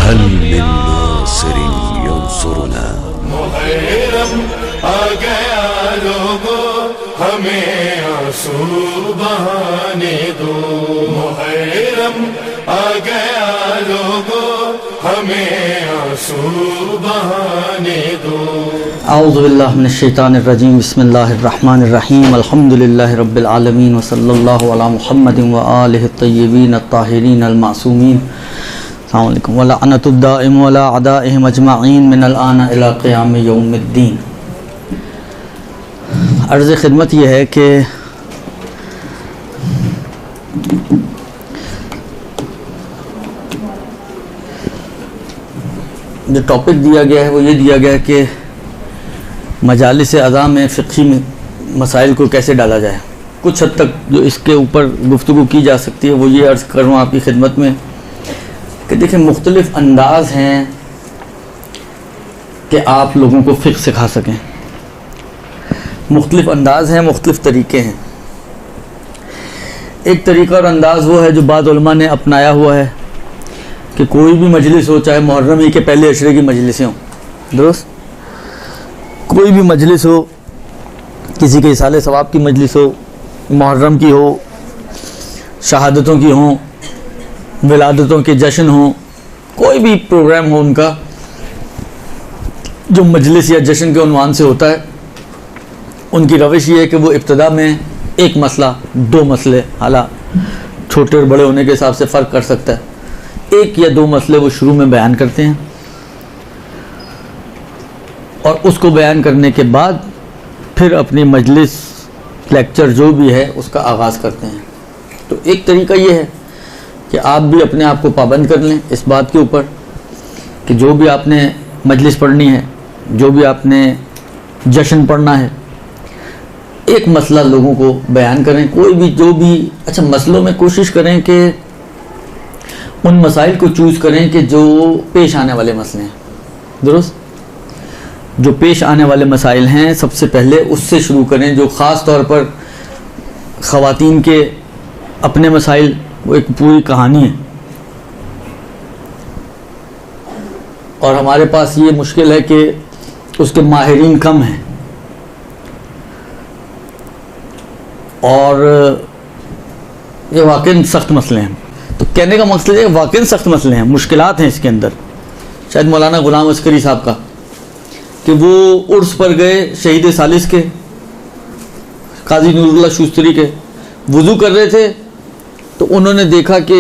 हल मिन नासिरिन यंसुरुना। मुहर्रम आ गया लोगों, हमें आंसू बहाने दो। मुहर्रम आ गया लोगों, हमें आंसू बहाने दो। औज़ु बिल्लाहि मिनश शैतानिर रजीम। बिस्मिल्लाहिर रहमानिर रहीम। अल्हम्दुलिल्लाहि रब्बिल आलमीन व सल्लल्लाहु अला मुहम्मदिन व आलिहि त्तय्यिबीन अत्ताहिरीन अल मासूमीन। अस्सलामु अलैकुम व लअनतुद दाइम अला अदाइहिम अजमईन मिनल आन इला क़ियाम यौमिद्दीन। अर्ज़ ख़िदमत यह है कि जो टॉपिक दिया गया है वो ये दिया गया है कि मजालिस अज़ा में फ़िक़ही मसाइल को कैसे डाला जाए। कुछ हद तक जो इसके ऊपर गुफ्तगू की जा सकती है वो ये अर्ज़ करूँ आपकी खिदमत में कि देखिए, मुख्तलिफ़ अंदाज़ हैं कि आप लोगों को फ़िक़्ह सिखा सकें। मुख्तलिफ़ अंदाज़ हैं, मुख्तलिफ़ तरीक़े हैं। एक तरीक़ा और अंदाज़ वो है जो बाद उलमा ने अपनाया हुआ है कि कोई भी मजलिस हो, चाहे मुहर्रम ही के पहले अशरे की मजलिसें हों, दुरुस्त, कोई भी मजलिस हो, किसी के इसाले सवाब की मजलिस हो, मुहर्रम की हो, शहादतों की हों, विलादतों के जश्न हों, कोई भी प्रोग्राम हो उनका जो मजलिस या जश्न के उन्वान से होता है, उनकी रविश ये है कि वो इब्तिदा में एक मसला, दो मसले, हालांकि छोटे और बड़े होने के हिसाब से फ़र्क कर सकता है, एक या दो मसले वो शुरू में बयान करते हैं और उसको बयान करने के बाद फिर अपनी मजलिस, लेक्चर जो भी है उसका आगाज़ करते हैं। तो एक तरीका ये है कि आप भी अपने आप को पाबंद कर लें इस बात के ऊपर कि जो भी आपने मजलिस पढ़नी है, जो भी आपने जश्न पढ़ना है, एक मसला लोगों को बयान करें। कोई भी जो भी अच्छा मसलों में कोशिश करें कि उन मसाइल को चूज़ करें कि जो पेश आने वाले मसले हैं, दुरुस्त, जो पेश आने वाले मसाइल हैं सबसे पहले उससे शुरू करें। जो ख़ास तौर पर ख़वातीन के अपने मसाइल, वो एक पूरी कहानी है और हमारे पास ये मुश्किल है कि उसके माहिरीन कम हैं और ये वाकई सख्त मसले हैं। तो कहने का मकसद है वाकई सख्त मसले हैं, मुश्किलात हैं इसके अंदर। शायद मौलाना ग़ुलाम अस्करी साहब का कि वो उर्स पर गए शहीद सालिस के, काजी नूरुल्लाह शूस्तरी के, वज़ू कर रहे थे तो उन्होंने देखा कि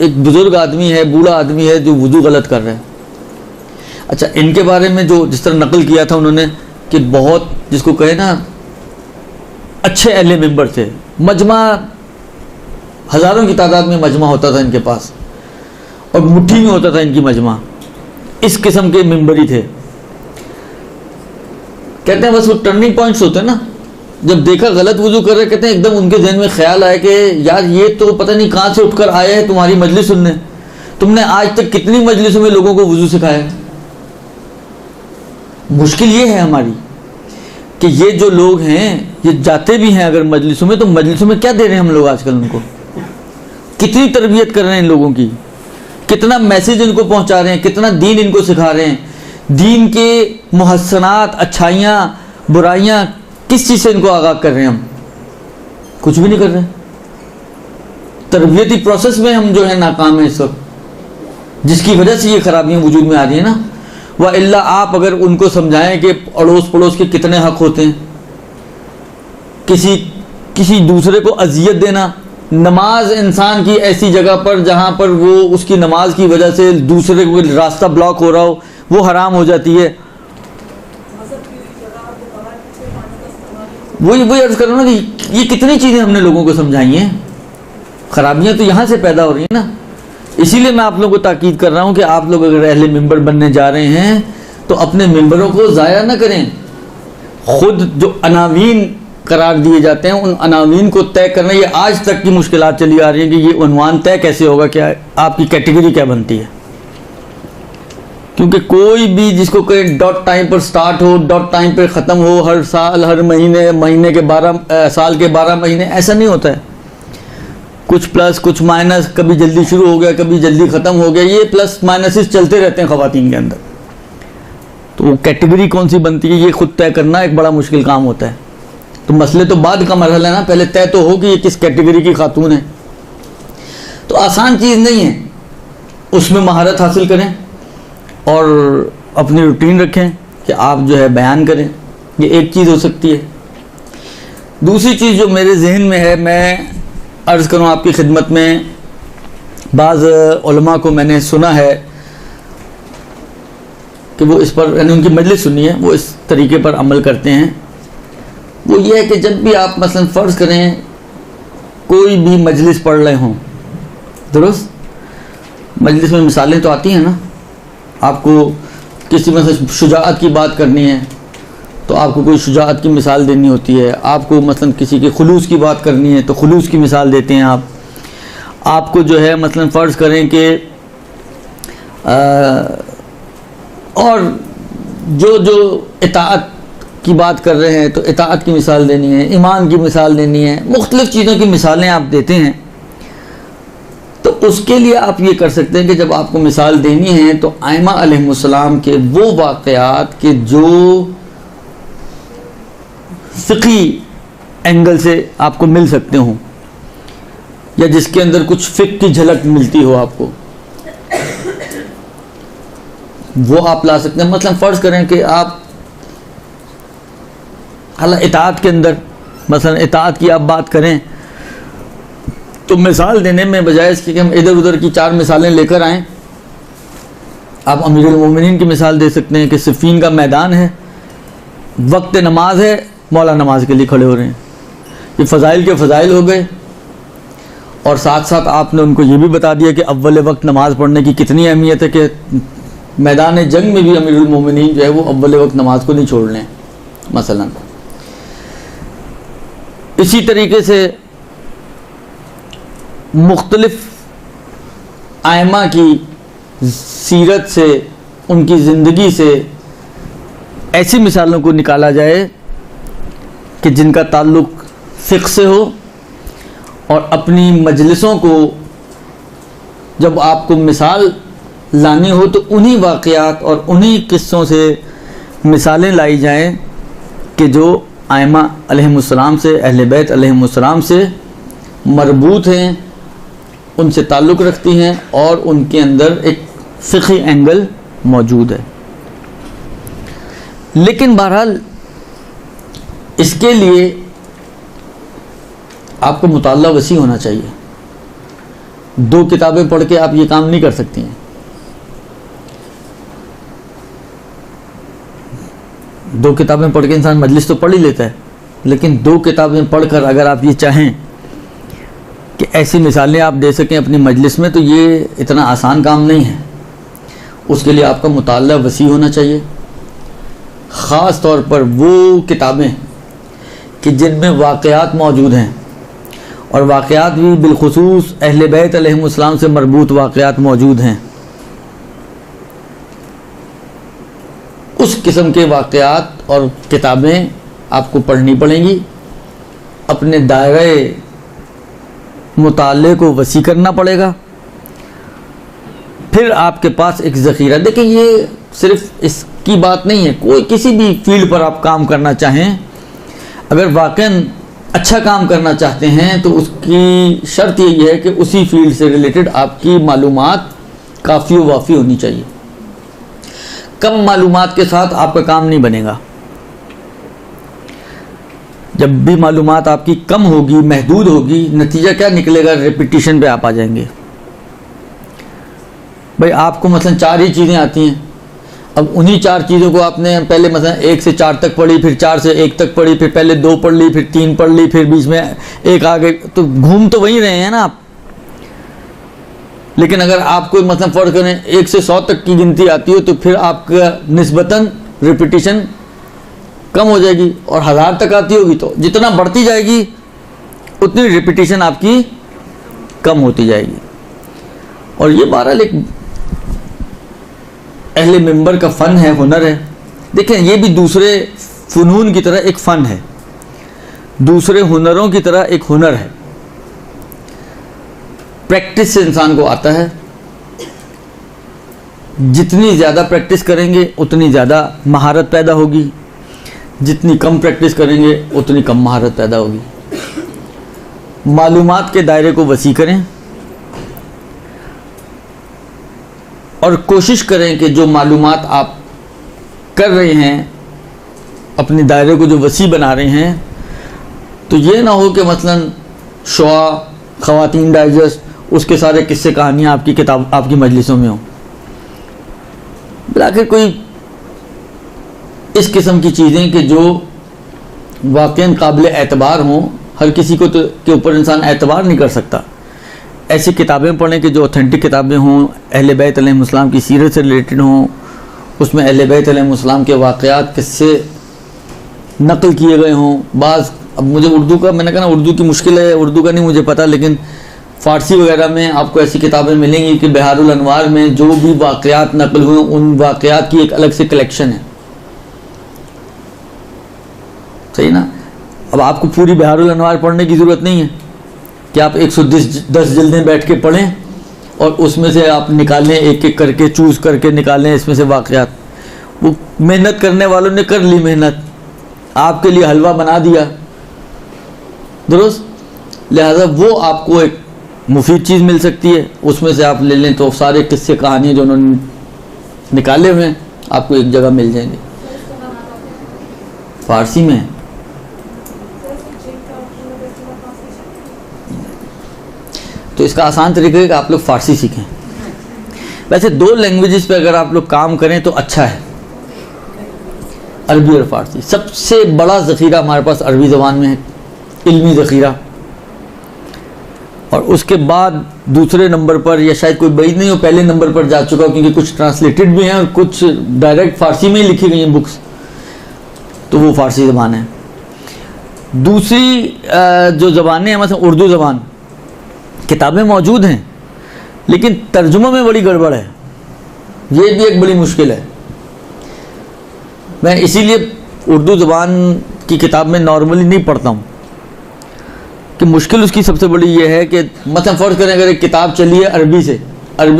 एक बुज़ुर्ग आदमी है, बूढ़ा आदमी है जो वज़ू गलत कर रहा है। अच्छा, इनके बारे में जो जिस तरह नकल किया था उन्होंने कि बहुत, जिसको कहे ना, अच्छे अहले मिंबर थे, मजमा हज़ारों की तादाद में मजमा होता था इनके पास और मुट्ठी में होता था इनकी मजमा, इस किस्म के मिंबरी थे। कहते हैं बस वो टर्निंग पॉइंट्स होते हैं ना, जब देखा गलत वजू कर रहे, कहते हैं एकदम उनके जहन में ख्याल आया कि यार ये तो पता नहीं कहाँ से उठकर आए हैं तुम्हारी मजलिस सुनने, तुमने आज तक कितनी मजलिसों में लोगों को वजू सिखाया। मुश्किल ये है हमारी कि ये जो लोग हैं ये जाते भी हैं अगर मजलिसों में, तो मजलिसों में क्या दे रहे हैं हम लोग आजकल उनको, कितनी तरबियत कर रहे हैं इन लोगों की, कितना मैसेज इनको पहुंचा रहे हैं, कितना दीन इनको सिखा रहे हैं, दीन के मुहस्सनात, अच्छाइयाँ, बुराइयाँ, किस चीज़ से इनको आगाह कर रहे हैं। हम कुछ भी नहीं कर रहे हैं। तरबियती प्रोसेस में हम जो है नाकाम है इस वक्त, जिसकी वजह से ये खराबियाँ वजूद में आ रही हैं ना। व इल्ला आप अगर उनको समझाएं कि अड़ोस पड़ोस के कितने हक होते हैं, किसी दूसरे को अजियत देना, नमाज इंसान की ऐसी जगह पर जहाँ पर वो उसकी नमाज की वजह से दूसरे को रास्ता ब्लॉक हो रहा हो, वो हराम हो जाती है। वही अर्ज करो ना कि ये कितनी चीज़ें हमने लोगों को समझाई हैं। खराबियाँ तो यहाँ से पैदा हो रही हैं ना। इसीलिए मैं आप लोगों को ताकीद कर रहा हूँ कि आप लोग अगर अहले मिंबर बनने जा रहे हैं तो अपने मिंबरों को ज़ाया ना करें। खुद जो अनावीन करार दिए जाते हैं उन अनावीन को तय करना, ये आज तक की मुश्किलात चली आ रही है कि ये उन्वान तय कैसे होगा, क्या आपकी कैटेगरी क्या बनती है। क्योंकि कोई भी जिसको कहे डॉट टाइम पर स्टार्ट हो, डॉट टाइम पर ख़त्म हो, हर साल, हर महीने, महीने के 12, साल के 12 महीने, ऐसा नहीं होता है। कुछ प्लस कुछ माइनस, कभी जल्दी शुरू हो गया कभी जल्दी ख़त्म हो गया, ये प्लस माइनसेस चलते रहते हैं ख़वातीन के अंदर। तो वो कैटेगरी कौन सी बनती है ये खुद तय करना एक बड़ा मुश्किल काम होता है। तो मसले तो बाद का मरहला है ना, पहले तय तो हो कि ये किस कैटेगरी की खातून है। तो आसान चीज़ नहीं है, उसमें महारत हासिल करें और अपनी रूटीन रखें कि आप जो है बयान करें, ये एक चीज़ हो सकती है। दूसरी चीज़ जो मेरे जहन में है, मैं अर्ज़ करूँ आपकी खिदमत में, बाज़ उलमा को मैंने सुना है कि वो इस पर, यानी उनकी मजलिस सुनी है, वो इस तरीके पर अमल करते हैं। वो ये है कि जब भी आप मसलन फ़र्ज़ करें कोई भी मजलिस पढ़ रहे हों, दुरुस्त मजलिस में मिसालें तो आती हैं ना, आपको किसी में शुजाअत की बात करनी है तो आपको कोई शुजाअत की मिसाल देनी होती है, आपको मसलन किसी के खुलूस की बात करनी है तो खुलूस की मिसाल देते हैं आपको जो है मसलन फ़र्ज़ करें कि और जो इताअत की बात कर रहे हैं तो इताअत की मिसाल देनी है, ईमान की मिसाल देनी है, मुख्तलिफ़ चीज़ों की मिसालें आप देते हैं। तो उसके लिए आप ये कर सकते हैं कि जब आपको मिसाल देनी है तो आइमा अलैहिस्सलाम के वो वाक़यात के जो फ़िक़ी एंगल से आपको मिल सकते हों या जिसके अंदर कुछ फ़िक़्ह की झलक मिलती हो आपको, वो आप ला सकते हैं। मतलब फ़र्ज़ करें कि आप हालांकि इताअत के अंदर मसलन इताअत की आप बात करें तो मिसाल देने में बजाय इसके कि हम इधर उधर की 4 मिसालें लेकर आएँ, आप अमीरुल मोमिनीन की मिसाल दे सकते हैं कि सिफ़ीन का मैदान है, वक्त नमाज है, मौला नमाज के लिए खड़े हो रहे हैं। ये फ़ज़ाइल के फ़ज़ाइल हो गए और साथ साथ आपने उनको ये भी बता दिया कि अव्वल वक्त नमाज पढ़ने की कितनी अहमियत है कि मैदान जंग में भी अमीरुल मोमिनीन जो है वो अव्वल वक्त नमाज को नहीं छोड़ लें मसलन। इसी तरीके से मुख्तलिफ आइमा की सीरत से, उनकी ज़िंदगी से ऐसी मिसालों को निकाला जाए कि जिनका ताल्लुक़ फ़िक़्ह से हो और अपनी मजलिसों को जब आपको मिसाल लानी हो तो उन्हीं वाक़यात और उन्हीं किस्सों से मिसालें लाई जाएं कि जो आइमा अलैहिमुस्सलाम से, अहले बैत अलैहिमुस्सलाम से मरबूत हैं, उनसे ताल्लुक़ रखती हैं और उनके अंदर एक फ़िक़ही एंगल मौजूद है। लेकिन बहरहाल इसके लिए आपको मुताल्ला वसी होना चाहिए। 2 किताबें पढ़ के आप ये काम नहीं कर सकती हैं। 2 किताबें पढ़ के इंसान मजलिस तो पढ़ ही लेता है, लेकिन 2 किताबें पढ़कर अगर आप ये चाहें कि ऐसी मिसालें आप दे सकें अपनी मजलिस में तो ये इतना आसान काम नहीं है। उसके लिए आपका मुताल्ला वसी होना चाहिए। ख़ास तौर पर वो किताबें कि जिनमें वाक़यात मौजूद हैं और वाक़यात भी बिलखुसूस अहले बैत अलैहिमुस्सलाम से मरबूत वाक़यात मौजूद हैं, उस किस्म के वाक़यात और किताबें आपको पढ़नी पड़ेंगी। अपने दायरे मुताले को वसी करना पड़ेगा। फिर आपके पास एक ज़ख़ीरा, देखिए ये सिर्फ इसकी बात नहीं है, कोई किसी भी फील्ड पर आप काम करना चाहें, अगर वाक़ई अच्छा काम करना चाहते हैं तो उसकी शर्त यही है कि उसी फील्ड से रिलेटेड आपकी मालूमात काफ़ी व वाफ़ी होनी चाहिए। कम मालूमात के साथ आपका काम नहीं बनेगा। जब भी मालूमात आपकी कम होगी, महदूद होगी, नतीजा क्या निकलेगा? रिपीटिशन पे आप आ जाएंगे। भाई आपको मसलन 4 ही चीज़ें आती हैं, अब उन्हीं 4 चीज़ों को आपने पहले मसलन 1 से 4 तक पढ़ी, फिर 4 से 1 तक पढ़ी, फिर पहले 2 पढ़ ली, फिर 3 पढ़ ली, फिर बीच में 1 आ गई, तो घूम तो वहीं रहे हैं ना आप। लेकिन अगर आपको मतलब फ़र्क करें 1 से 100 तक की गिनती आती हो तो फिर आपका निस्बतन रिपीटिशन कम हो जाएगी, और 1000 तक आती होगी तो जितना बढ़ती जाएगी उतनी रिपीटिशन आपकी कम होती जाएगी। और ये बहरहाल एक अहले मिंबर का फ़न है, हुनर है। देखें ये भी दूसरे फ़नून की तरह एक फ़न है, दूसरे हुनरों की तरह एक हुनर है। प्रैक्टिस से इंसान को आता है। जितनी ज़्यादा प्रैक्टिस करेंगे उतनी ज़्यादा महारत पैदा होगी, जितनी कम प्रैक्टिस करेंगे उतनी कम महारत पैदा होगी। मालूमात के दायरे को वसी करें और कोशिश करें कि जो मालूमात आप कर रहे हैं, अपने दायरे को जो वसी बना रहे हैं, तो ये ना हो कि मसलन शुआ, ख़वातीन डाइजेस्ट, उसके सारे किस्से कहानियाँ आपकी किताब, आपकी मजलिसों में हों। आखिर कोई इस किस्म की चीज़ें कि जो वाक़ई काबिल एतबार हों, हर किसी को तो के ऊपर इंसान एतबार नहीं कर सकता। ऐसी किताबें पढ़ें कि जो ऑथेंटिक किताबें हों, अहले बैत अलैहिस्सलाम की सीरत से रिलेटेड हों, उसमें अहले बैत अलैहिस्सलाम के वाक़यात किस्से नकल किए गए हों। बाज़, अब मुझे उर्दू का, मैंने कहा ना उर्दू की मुश्किल है, उर्दू का नहीं मुझे पता, लेकिन फ़ारसी वगैरह में आपको ऐसी किताबें मिलेंगी कि बिहारुल अनवार में जो भी वाक़यात नकल हुए उन वाक़यात की एक अलग से कलेक्शन है। सही ना? अब आपको पूरी बिहारुल अनवार पढ़ने की ज़रूरत नहीं है कि आप 110 जल्दें बैठ के पढ़ें और उसमें से आप निकालें, एक एक करके चूज़ करके निकालें इसमें से वाक़यात। वो मेहनत करने वालों ने कर ली मेहनत, आपके लिए हलवा बना दिया, दुरुस्त। लिहाजा वो आपको एक मुफीद चीज़ मिल सकती है, उसमें से आप ले लें तो सारे किस्से कहानियाँ जो उन्होंने निकाले हुए हैं आपको एक जगह मिल जाएंगे। फ़ारसी में तो इसका आसान तरीका है कि आप लोग फ़ारसी सीखें। वैसे 2 लैंग्वेजेस पे अगर आप लोग काम करें तो अच्छा है, अरबी और फ़ारसी। सबसे बड़ा ज़ख़ीरा हमारे पास अरबी ज़बान में है, इल्मी ज़ख़ीरा, और उसके बाद दूसरे नंबर पर, या शायद कोई बईद नहीं हो, पहले नंबर पर जा चुका हो, क्योंकि कुछ ट्रांसलेटेड भी हैं और कुछ डायरेक्ट फ़ारसी में ही लिखी गई हैं बुक्स, तो वो फ़ारसी ज़बान है। दूसरी जो ज़बानें हैं, मतलब उर्दू ज़बान, किताबें मौजूद हैं लेकिन तर्जुमा में बड़ी गड़बड़ है, ये भी एक बड़ी मुश्किल है। मैं इसीलिए उर्दू ज़बान की किताब में नॉर्मली नहीं पढ़ता हूँ कि मुश्किल उसकी सबसे बड़ी ये है कि मतलब फ़र्ज़ करें अगर एक किताब चली है अरबी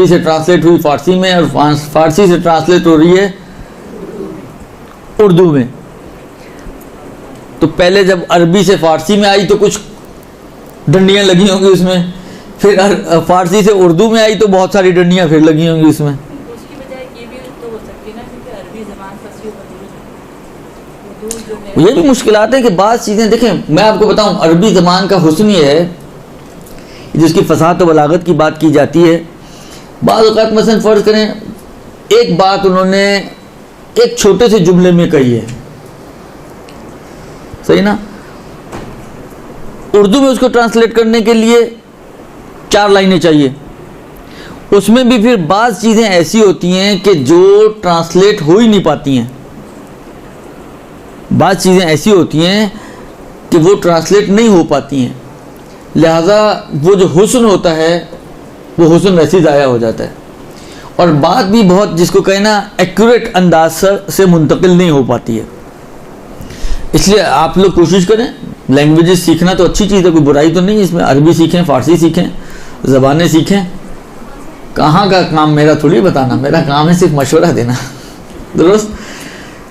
से ट्रांसलेट हुई फ़ारसी में और फ़ारसी से ट्रांसलेट हो रही है उर्दू में, तो पहले जब अरबी से फ़ारसी में आई तो कुछ डंडियाँ लगी होंगी उसमें, फिर फ़ारसी से उर्दू में आई तो बहुत सारी डंडियाँ फिर लगी होंगी उसमें। उसकी बजाय ये भी तो हो सकती है ना, क्योंकि अरबी ज़बान फसी होती है, ये भी मुश्किलात है कि बात चीज़ें देखें। मैं आपको बताऊं, अरबी ज़बान का हुस्न ये है, जिसकी फसाहत व बलागत की बात की जाती है, बाज़ औक़ात मसलन फ़र्ज़ करें एक बात उन्होंने एक छोटे से जुमले में कही है, सही ना, उर्दू में उसको ट्रांसलेट करने के लिए 4 लाइनें चाहिए, उसमें भी फिर बाज़ चीज़ें ऐसी होती हैं कि जो ट्रांसलेट हो ही नहीं पाती हैं, बाज़ चीज़ें ऐसी होती हैं कि वो ट्रांसलेट नहीं हो पाती हैं, लिहाजा वो जो हुस्न होता है वो हुस्न वैसे ही ज़ाया हो जाता है, और बात भी बहुत जिसको कहें ना एक्यूरेट अंदाज से मुंतकिल नहीं हो पाती है। इसलिए आप लोग कोशिश करें, लैंग्वेजेस सीखना तो अच्छी चीज़ है, कोई बुराई तो नहीं है इसमें, अरबी सीखें, फ़ारसी सीखें, ज़बानें सीखें। कहाँ का काम मेरा थोड़ी बताना, मेरा काम है सिर्फ मशवरा देना, दुरुस्त।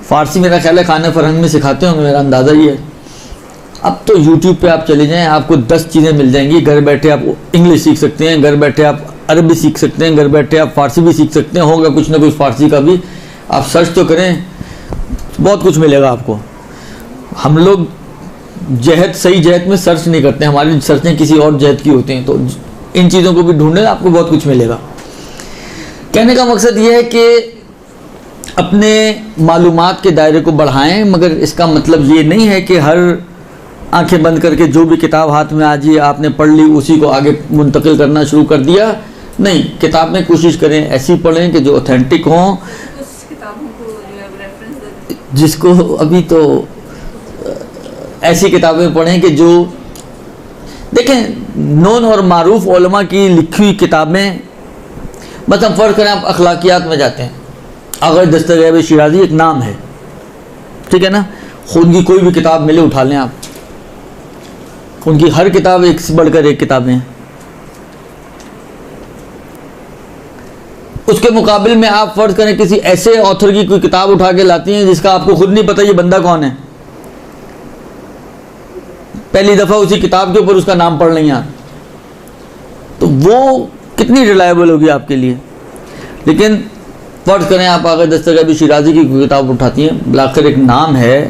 फ़ारसी मेरा ख्याल है खाने फरहंग में सिखाते होंगे, मेरा अंदाज़ा ये है। अब तो यूट्यूब पे आप चले जाएं, आपको 10 चीज़ें मिल जाएंगी, घर बैठे आप इंग्लिश सीख सकते हैं, घर बैठे आप अरबी सीख सकते हैं, घर बैठे आप फ़ारसी भी सीख सकते हैं, होगा कुछ ना कुछ फ़ारसी का भी, आप सर्च तो करें, बहुत कुछ मिलेगा आपको। हम लोग जहत, सही जहत में सर्च नहीं करते, हमारी सर्चें किसी और जहत की होती हैं, तो इन चीज़ों को भी ढूंढें, आपको बहुत कुछ मिलेगा। कहने का मकसद ये है कि अपने मालूमात के दायरे को बढ़ाएं, मगर इसका मतलब ये नहीं है कि हर आंखें बंद करके जो भी किताब हाथ में आ जाए आपने पढ़ ली उसी को आगे मुंतकिल करना शुरू कर दिया। नहीं, किताब में कोशिश करें ऐसी पढ़ें कि जो ऑथेंटिक हों, जिसको अभी तो ऐसी किताबें पढ़ें कि जो देखें नोन और मारूफ उलमा की लिखी हुई किताबें, मतलब फ़र्ज़ करें आप अखलाकियात में जाते हैं, अगर दस्तगीर शिराज़ी एक नाम है, ठीक है ना, उनकी कोई भी किताब मिले उठा लें आप, उनकी हर किताब एक से बढ़कर एक किताबें हैं, उसके मुकाबिल में आप फर्ज करें किसी ऐसे ऑथर की कोई किताब उठा के लाती हैं जिसका आपको खुद नहीं पता ये बंदा कौन है, पहली दफ़ा उसी किताब के ऊपर उसका नाम पढ़ लेंगे आप, तो वो कितनी रिलायबल होगी आपके लिए। लेकिन फर्ज करें आप आगे दस्तगीर शिराजी की किताब उठाती हैं, बिलाखिर एक नाम है,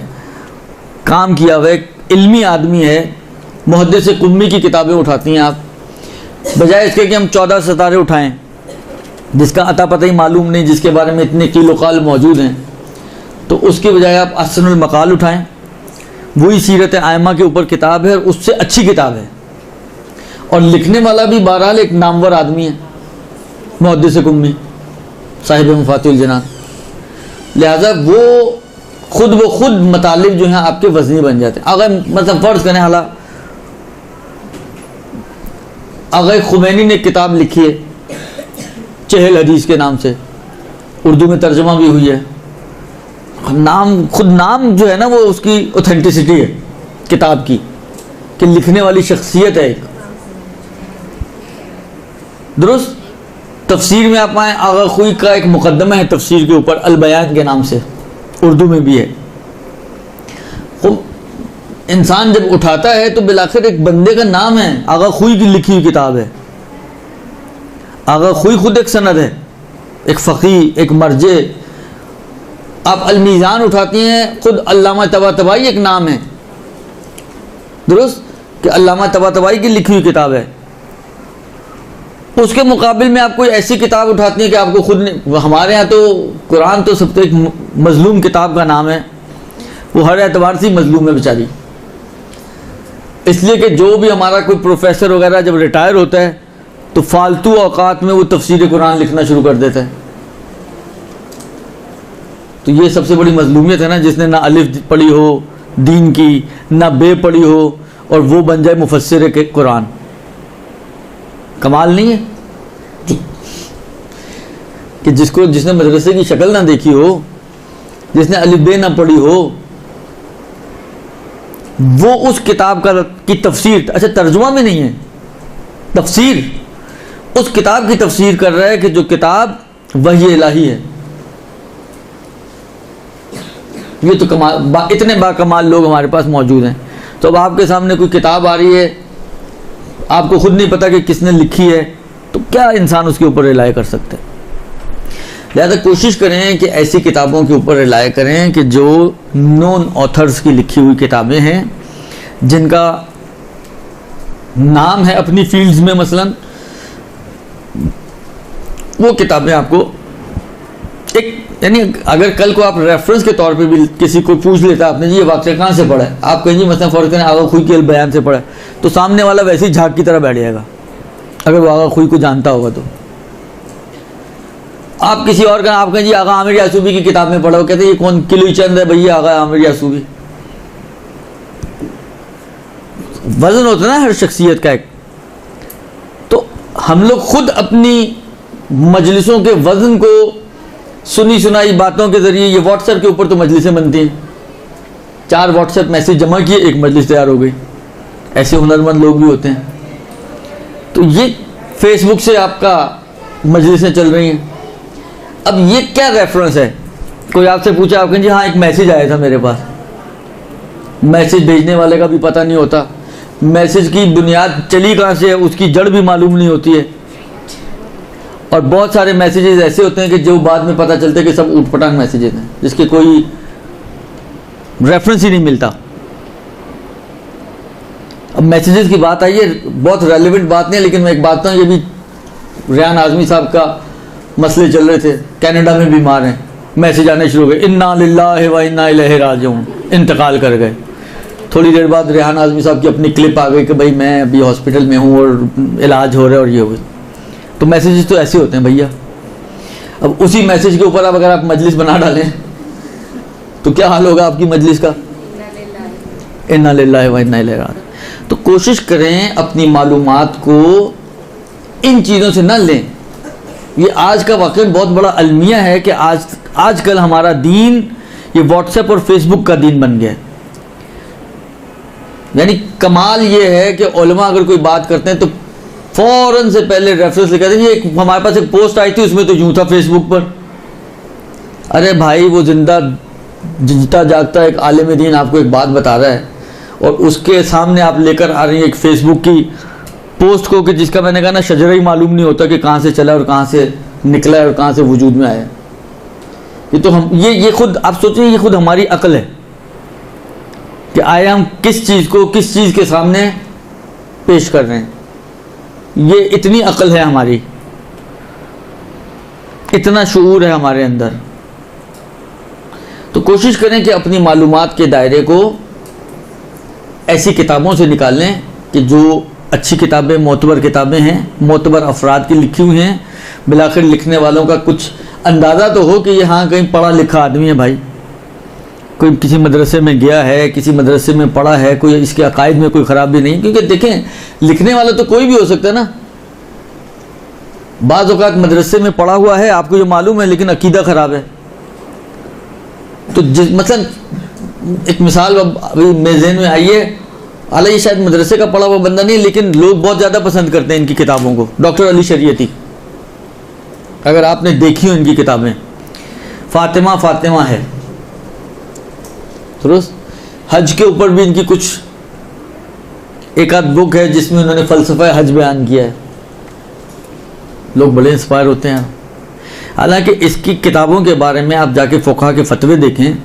काम किया हुआ एक इल्मी आदमी है, मुहद्दिस कुम्मी की किताबें उठाती हैं आप, बजाय इसके कि हम 14 सितारे उठाएं जिसका अता पता ही मालूम नहीं, जिसके बारे में इतने कील वकाल मौजूद हैं, तो उसकी बजाय आप अहसनुल मकाल उठाएं, वही सीरत आयमा के ऊपर किताब है और उससे अच्छी किताब है, और लिखने वाला भी बहरहाल एक नामवर आदमी है, मुहद्दिस कुम्मी साहिब मफातिहुल जनान, लिहाजा वो खुद मतालिब जो हैं आपके वज़नी बन जाते हैं। अगर मतलब फ़र्ज़ करें हाला अगर खुमैनी ने किताब लिखी है चहल हदीस के नाम से, उर्दू में तर्जुमा भी हुई है, नाम खुद नाम जो है ना वो उसकी ऑथेंटिसिटी है किताब की, कि लिखने वाली शख्सियत है एक दुरुस्त। तफसीर में आप आए, आगा खुई का एक मुकदमा है तफसीर के ऊपर अल बयान के नाम से, उर्दू में भी है। इंसान जब उठाता है तो बिलाखिर एक बंदे का नाम है, आगा खुई की लिखी हुई किताब है। आगा खुई खुद एक सनद है, एक फ़क़ी, एक मर्जे। आप अल मीज़ान उठाती हैं, खुद अल्लामा तबातबाई एक नाम है दुरुस्त, कि अल्लामा तबातबाई की लिखी हुई किताब है। उसके मुकाबिल में आप कोई ऐसी किताब उठाती हैं कि आपको खुद ने, हमारे यहाँ तो कुरान तो सबसे एक मज़लूम किताब का नाम है, वो हर एतबार से मज़लूम है बेचारी, इसलिए कि जो भी हमारा कोई प्रोफेसर वगैरह जब रिटायर होता है तो फालतू औकात में वो तफसीर कुरान लिखना शुरू कर देता है। तो ये सबसे बड़ी मज़लूमियत है ना, जिसने ना अलिफ पढ़ी हो दीन की, ना बे पढ़ी हो, और वो बन जाए मुफस्सिर के कुरान। कमाल नहीं है कि जिसने मदरसे की शक्ल ना देखी हो, जिसने अलिफ बे ना पढ़ी हो, वो उस किताब की तफसीर, अच्छा तर्जुमा में नहीं है, तफसीर, उस किताब की तफसीर कर रहा है कि जो किताब वही इलाही है। ये तो कमाल, इतने बाकमाल लोग हमारे पास मौजूद हैं। तो अब आपके सामने कोई किताब आ रही है, आपको खुद नहीं पता कि किसने लिखी है, तो क्या इंसान उसके ऊपर रिलाय कर सकते हैं। लिहाजा कोशिश करें कि ऐसी किताबों के ऊपर रिलाय करें कि जो नॉन ऑथर्स की लिखी हुई किताबें हैं, जिनका नाम है अपनी फील्ड्स में, मसलन वो किताबें आपको एक, यानी अगर कल को आप रेफरेंस के तौर पे भी किसी को पूछ लेता आपने जी ये वाक़या कहाँ से पढ़ा है, आप कहेंगे मसलन फ़र्ज़ करें आगा खुई के अल बयान से पढ़ा है, तो सामने वाला वैसे ही झाग की तरह बैठ जाएगा अगर वो आगा खुई को जानता होगा। तो आप किसी और का, आप कहें जी आगा आमिर यासूबी की किताब में पढ़ा हो, कहते हैं ये कौन किलो चंद है भैया आगा आमिर यासूबी। वजन होता है ना हर शख्सियत का एक। तो हम लोग खुद अपनी मजलिसों के वजन को सुनी सुनाई बातों के ज़रिए, ये व्हाट्सएप के ऊपर तो मजलिसें बनती हैं, 4 व्हाट्सएप मैसेज जमा किए, एक मजलिस तैयार हो गई। ऐसे हुनरमंद लोग भी होते हैं। तो ये फेसबुक से आपका मजलिसें चल रही हैं। अब ये क्या रेफरेंस है? कोई आपसे पूछा, आप कहें जी हाँ एक मैसेज आया था मेरे पास। मैसेज भेजने वाले का भी पता नहीं होता, मैसेज की बुनियाद चली कहाँ से है उसकी जड़ भी मालूम नहीं होती है। और बहुत सारे मैसेजेस ऐसे होते हैं कि जो बाद में पता चलते हैं कि सब ऊटपटांग मैसेजेस हैं, जिसके कोई रेफरेंस ही नहीं मिलता। अब मैसेजेस की बात आई है, बहुत रेलेवेंट बात नहीं है, लेकिन मैं एक बात कहूँ, ये भी रेहान आज़मी साहब का मसले चल रहे थे, कनाडा में बीमार हैं, मैसेज आने शुरू हो गए, इन्ना लिल्लाहि व इन्ना इलैहि राजिऊन, इंतकाल कर गए। थोड़ी देर बाद रेहान आज़मी साहब की अपनी क्लिप आ गई कि भाई मैं अभी हॉस्पिटल में हूँ और इलाज हो रहा है और ये हो गई। तो मैसेजेस तो ऐसे होते हैं भैया। अब उसी मैसेज के ऊपर अगर आप मजलिस बना डालें तो क्या हाल होगा आपकी मजलिस का? इन्ना लिल्लाहि व इन्ना इलैहि राजिऊन। तो कोशिश करें अपनी मालूमात को इन चीज़ों से न लें। ये आज का वाक़ई बहुत बड़ा अलमिया है कि आजकल हमारा दीन ये व्हाट्सएप और फेसबुक का दीन बन गया है। यानी कमाल ये है कि उलमा अगर कोई बात करते हैं तो फौरन से पहले रेफरेंस लिखा देंगे। एक हमारे पास एक पोस्ट आई थी, उसमें तो यूं था फेसबुक पर, अरे भाई वो जीता जागता एक आलिम दीन आपको एक बात बता रहा है और उसके सामने आप लेकर आ रही हैं एक फेसबुक की पोस्ट को कि जिसका मैंने कहा ना शजरा ही मालूम नहीं होता कि कहाँ से चला और कहाँ से निकला और कहाँ से वजूद में आया। ये तो हम ये खुद आप सोचें, ये खुद हमारी अक्ल है कि आए हम किस चीज़ को किस चीज़ के सामने पेश कर रहे हैं। ये इतनी अक्ल है हमारी, इतना शऊर है हमारे अंदर। तो कोशिश करें कि अपनी मालूमात के दायरे को ऐसी किताबों से निकाल लें कि जो अच्छी किताबें, मोतबर किताबें हैं, मोतबर अफराद की लिखी हुई हैं, बिलाखिर लिखने वालों का कुछ अंदाज़ा तो हो कि ये हाँ कहीं पढ़ा लिखा आदमी है भाई, कोई किसी मदरसे में गया है, किसी मदरसे में पढ़ा है, कोई इसके अकायद में कोई ख़राबी नहीं। क्योंकि देखें, लिखने वाला तो कोई भी हो सकता है ना। बाज़ औक़ात मदरसे में पढ़ा हुआ है, आपको ये मालूम है, लेकिन अकीदा ख़राब है। तो मतलब एक मिसाल अभी मेरे ज़हन में आई है, हालांकि ये शायद मदरसे का पढ़ा हुआ बंदा नहीं, लेकिन लोग बहुत ज़्यादा पसंद करते हैं इनकी किताबों को। डॉक्टर अली शरीयती, अगर आपने देखी हो इनकी किताबें, फातिमा है दुरुस्त। हज के ऊपर भी इनकी कुछ एक आध बुक है जिसमें उन्होंने फ़लसफ़ा हज बयान किया है, लोग बड़े इंस्पायर होते हैं। हालांकि इसकी किताबों के बारे में आप जाके फ़ुक़हा के फतवे देखें,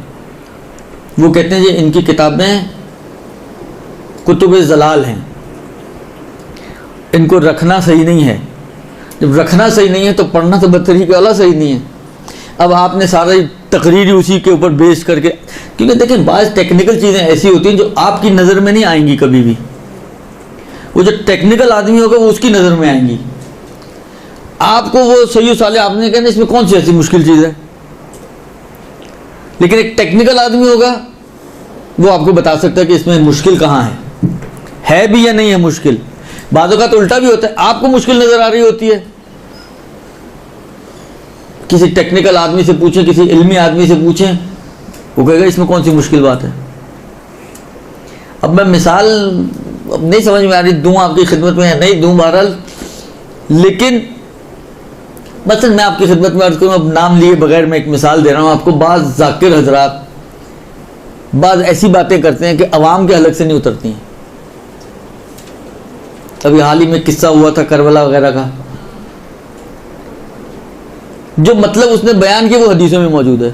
वो कहते हैं कि इनकी किताबें कुतुब ज़लाल हैं, इनको रखना सही नहीं है। जब रखना सही नहीं है तो पढ़ना तो बदतरीके वाला सही नहीं है। अब आपने सारी तकरीर उसी के ऊपर बेस करके, क्योंकि देखिए बाज़ टेक्निकल चीज़ें ऐसी होती हैं जो आपकी नज़र में नहीं आएंगी कभी भी। वो जो टेक्निकल आदमी होगा वो उसकी नज़र में आएंगी। आपको वो सही साले आपने कहना इसमें कौन सी ऐसी मुश्किल चीज़ है, लेकिन एक टेक्निकल आदमी होगा वो आपको बता सकता है कि इसमें मुश्किल कहाँ है भी या नहीं है मुश्किल। बाज़ों का तो उल्टा भी होता है, आपको मुश्किल नज़र आ रही होती है, किसी टेक्निकल आदमी से पूछें, किसी इल्मी आदमी से पूछें, वो कहेगा इसमें कौन सी मुश्किल बात है। अब मैं मिसाल अब नहीं समझ में आ रही दूँ आपकी खिदमत में या नहीं दूँ, बहरहाल, लेकिन मसलन मैं आपकी खिदमत में अर्ज़ करूँ, अब नाम लिए बगैर मैं एक मिसाल दे रहा हूँ आपको। बाज़ ज़ाकिर हज़रात बाज़ ऐसी बातें करते हैं कि अवाम के हलक से नहीं उतरती हैं। अभी हाल ही में किस्सा हुआ था करबला वगैरह का, जो मतलब उसने बयान किया वो हदीसों में मौजूद है,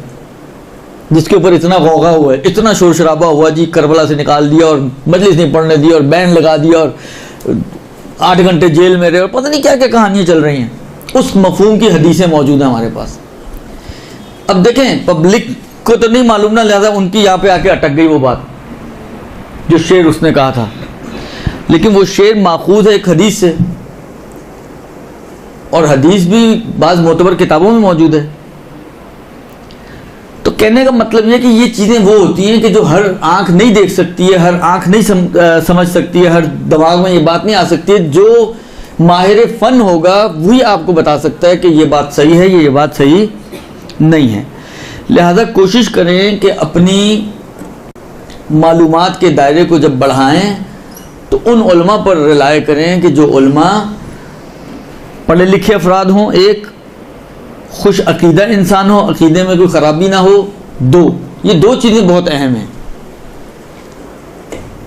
जिसके ऊपर इतना गौगा हुआ है, इतना शोर शराबा हुआ जी, करबला से निकाल दिया और मजलिस नहीं पढ़ने दी और बैन लगा दिया और 8 घंटे जेल में रहे और पता नहीं क्या क्या कहानियाँ चल रही हैं। उस मफहूम की हदीसें मौजूद हैं हमारे पास। अब देखें, पब्लिक को तो नहीं मालूम ना, लिहाजा उनकी यहाँ पे आके अटक गई वो बात जो शेर उसने कहा था, लेकिन वो शेर माखूज है एक हदीस से, और हदीस भी बाज़ मोतबर किताबों में मौजूद है। तो कहने का मतलब ये कि ये चीज़ें वो होती हैं कि जो हर आंख नहीं देख सकती है, हर आंख नहीं समझ सकती है, हर दिमाग में ये बात नहीं आ सकती है। जो माहिर फ़न होगा वही आपको बता सकता है कि ये बात सही है, ये बात सही नहीं है। लिहाजा कोशिश करें कि अपनी मालूमात के दायरे को जब बढ़ाएं तो उन उलमा पर रिलाय करें कि जो उलमा पढ़े लिखे अफराद हों, एक खुश अकीदा इंसान हो, अकीदे में कोई ख़राबी ना हो, ये दो चीज़ें बहुत अहम हैं।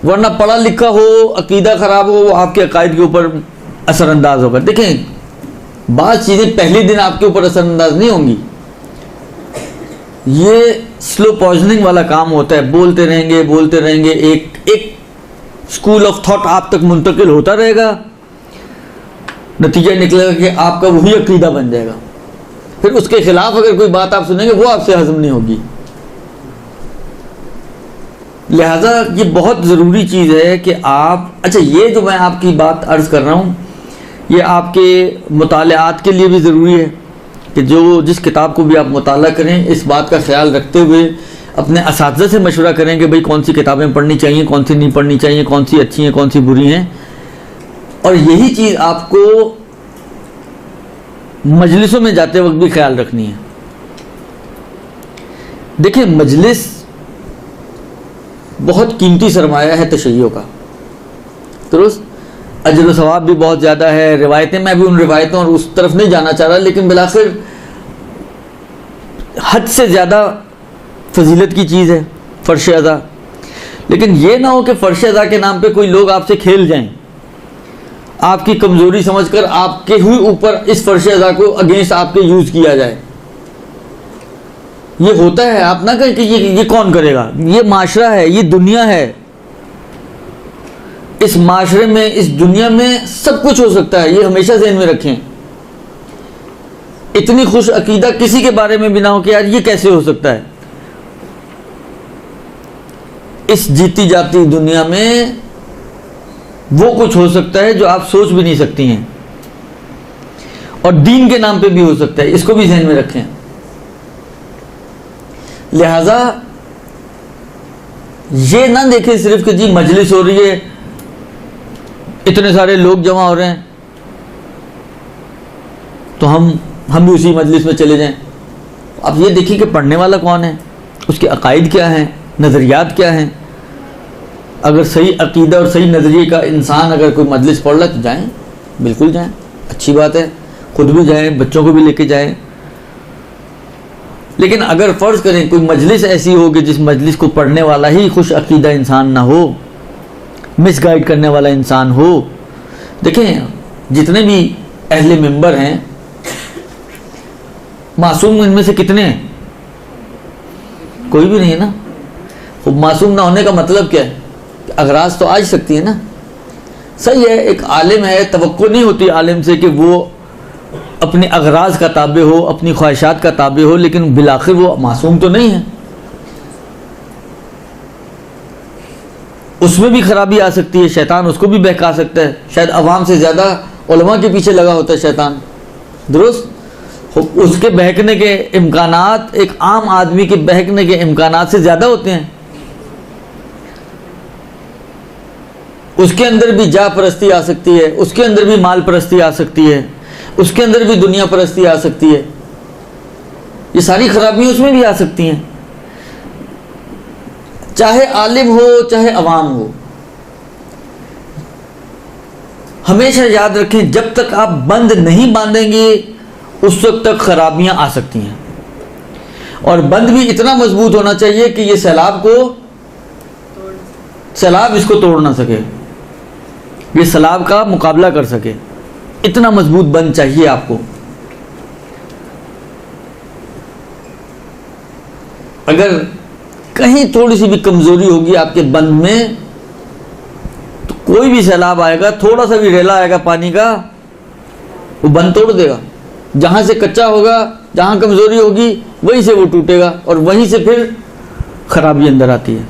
वरना पढ़ा लिखा हो, अकीदा ख़राब हो, वो आपके अकायद के ऊपर असरअंदाज होगा। देखें, बाज़ चीज़ें पहले दिन आपके ऊपर असरअंदाज नहीं होंगी, ये स्लो पॉइजनिंग वाला काम होता है। बोलते रहेंगे, एक स्कूल ऑफ थॉट आप तक मुंतकिल होता रहेगा, नतीजा निकलेगा कि आपका वही अकीदा बन जाएगा। फिर उसके खिलाफ अगर कोई बात आप सुनेंगे वो आपसे हजम नहीं होगी। लिहाजा ये बहुत ज़रूरी चीज़ है कि आप, अच्छा ये जो मैं आपकी बात अर्ज़ कर रहा हूँ ये आपके मुतालिआत के लिए भी ज़रूरी है कि जो जिस किताब को भी आप मुताला करें, इस बात का ख्याल रखते हुए अपने असातिज़ा से मशवरा करें कि भाई कौन सी किताबें पढ़नी चाहिए, कौन सी नहीं पढ़नी चाहिए, कौन सी अच्छी हैं, कौन सी बुरी हैं। और यही चीज़ आपको मजलिसों में जाते वक्त भी ख्याल रखनी है। देखिए, मजलिस बहुत कीमती सरमाया है तशय्यो का, दुरुस्त। अजर व सवाब भी बहुत ज़्यादा है। रिवायतें, मैं भी उन रिवायतों और उस तरफ नहीं जाना चाह रहा, लेकिन बिलाखिर हद से ज़्यादा फजीलत की चीज़ है फ़र्श अज़ा। लेकिन ये ना हो कि फ़र्श अज़ा के नाम पे कोई लोग आपसे खेल जाएं, आपकी कमज़ोरी समझकर आपके ही ऊपर इस फ़र्श अज़ा को अगेंस्ट आपके यूज़ किया जाए। ये होता है, आप ना कहें कि ये कौन करेगा, ये माशरा है, ये दुनिया है। इस माशरे में, इस दुनिया में सब कुछ हो सकता है, ये हमेशा ज़हन में रखें। इतनी खुश अकीदा किसी के बारे में भी ना हो कि यार ये कैसे हो सकता है। इस जीती जाती दुनिया में वो कुछ हो सकता है जो आप सोच भी नहीं सकती हैं, और दीन के नाम पे भी हो सकता है, इसको भी ध्यान में रखें। लिहाजा ये ना देखें सिर्फ कि जी मजलिस हो रही है, इतने सारे लोग जमा हो रहे हैं तो हम भी उसी मजलिस में चले जाएं। आप ये देखिए कि पढ़ने वाला कौन है, उसके अकायद क्या हैं, नज़रियात क्या हैं। अगर सही अकीदा और सही नज़रिए का इंसान अगर कोई मजलिस पढ़ रहा है तो जाएं, बिल्कुल जाएं, अच्छी बात है। खुद भी जाएं, बच्चों को भी लेके जाएं। लेकिन अगर फ़र्ज़ करें कोई मजलिस ऐसी हो कि जिस मजलिस को पढ़ने वाला ही खुश अकीदा इंसान ना हो, मिसगाइड करने वाला इंसान हो। देखें, जितने भी अहले मिंबर हैं, मासूम इनमें से कितने हैं? कोई भी नहीं है ना। तो मासूम ना होने का मतलब क्या है? अगराज तो आ ही सकती है ना। सही है, एक आलिम है, तवक्को नहीं होती आलिम से कि वो अपने अगराज का ताबे हो, अपनी ख्वाहिशात का ताबे हो, लेकिन बिलाखिर वो मासूम तो नहीं है। उसमें भी खराबी आ सकती है, शैतान उसको भी बहका सकता है। शायद अवाम से ज़्यादा उलमा के पीछे लगा होता है शैतान, दुरुस्त। उसके बहकने के इम्कानात एक आम आदमी के बहकने के इम्कानात से ज़्यादा होते हैं। उसके अंदर भी जा परस्ती आ सकती है, उसके अंदर भी माल परस्ती आ सकती है, उसके अंदर भी दुनिया परस्ती आ सकती है। ये सारी खराबियाँ उसमें भी आ सकती हैं, चाहे आलिम हो चाहे अवाम हो। हमेशा याद रखें, जब तक आप बंद नहीं बांधेंगे उस वक्त तक खराबियां आ सकती हैं। और बंद भी इतना मजबूत होना चाहिए कि ये सैलाब इसको तोड़ ना सके, ये सैलाब का मुकाबला कर सके। इतना मजबूत बंद चाहिए आपको। अगर कहीं थोड़ी सी भी कमजोरी होगी आपके बंद में, तो कोई भी सैलाब आएगा, थोड़ा सा भी रेला आएगा पानी का, वो बंद तोड़ देगा। जहां से कच्चा होगा, जहां कमजोरी होगी, वहीं से वो टूटेगा, और वहीं से फिर खराबी अंदर आती है।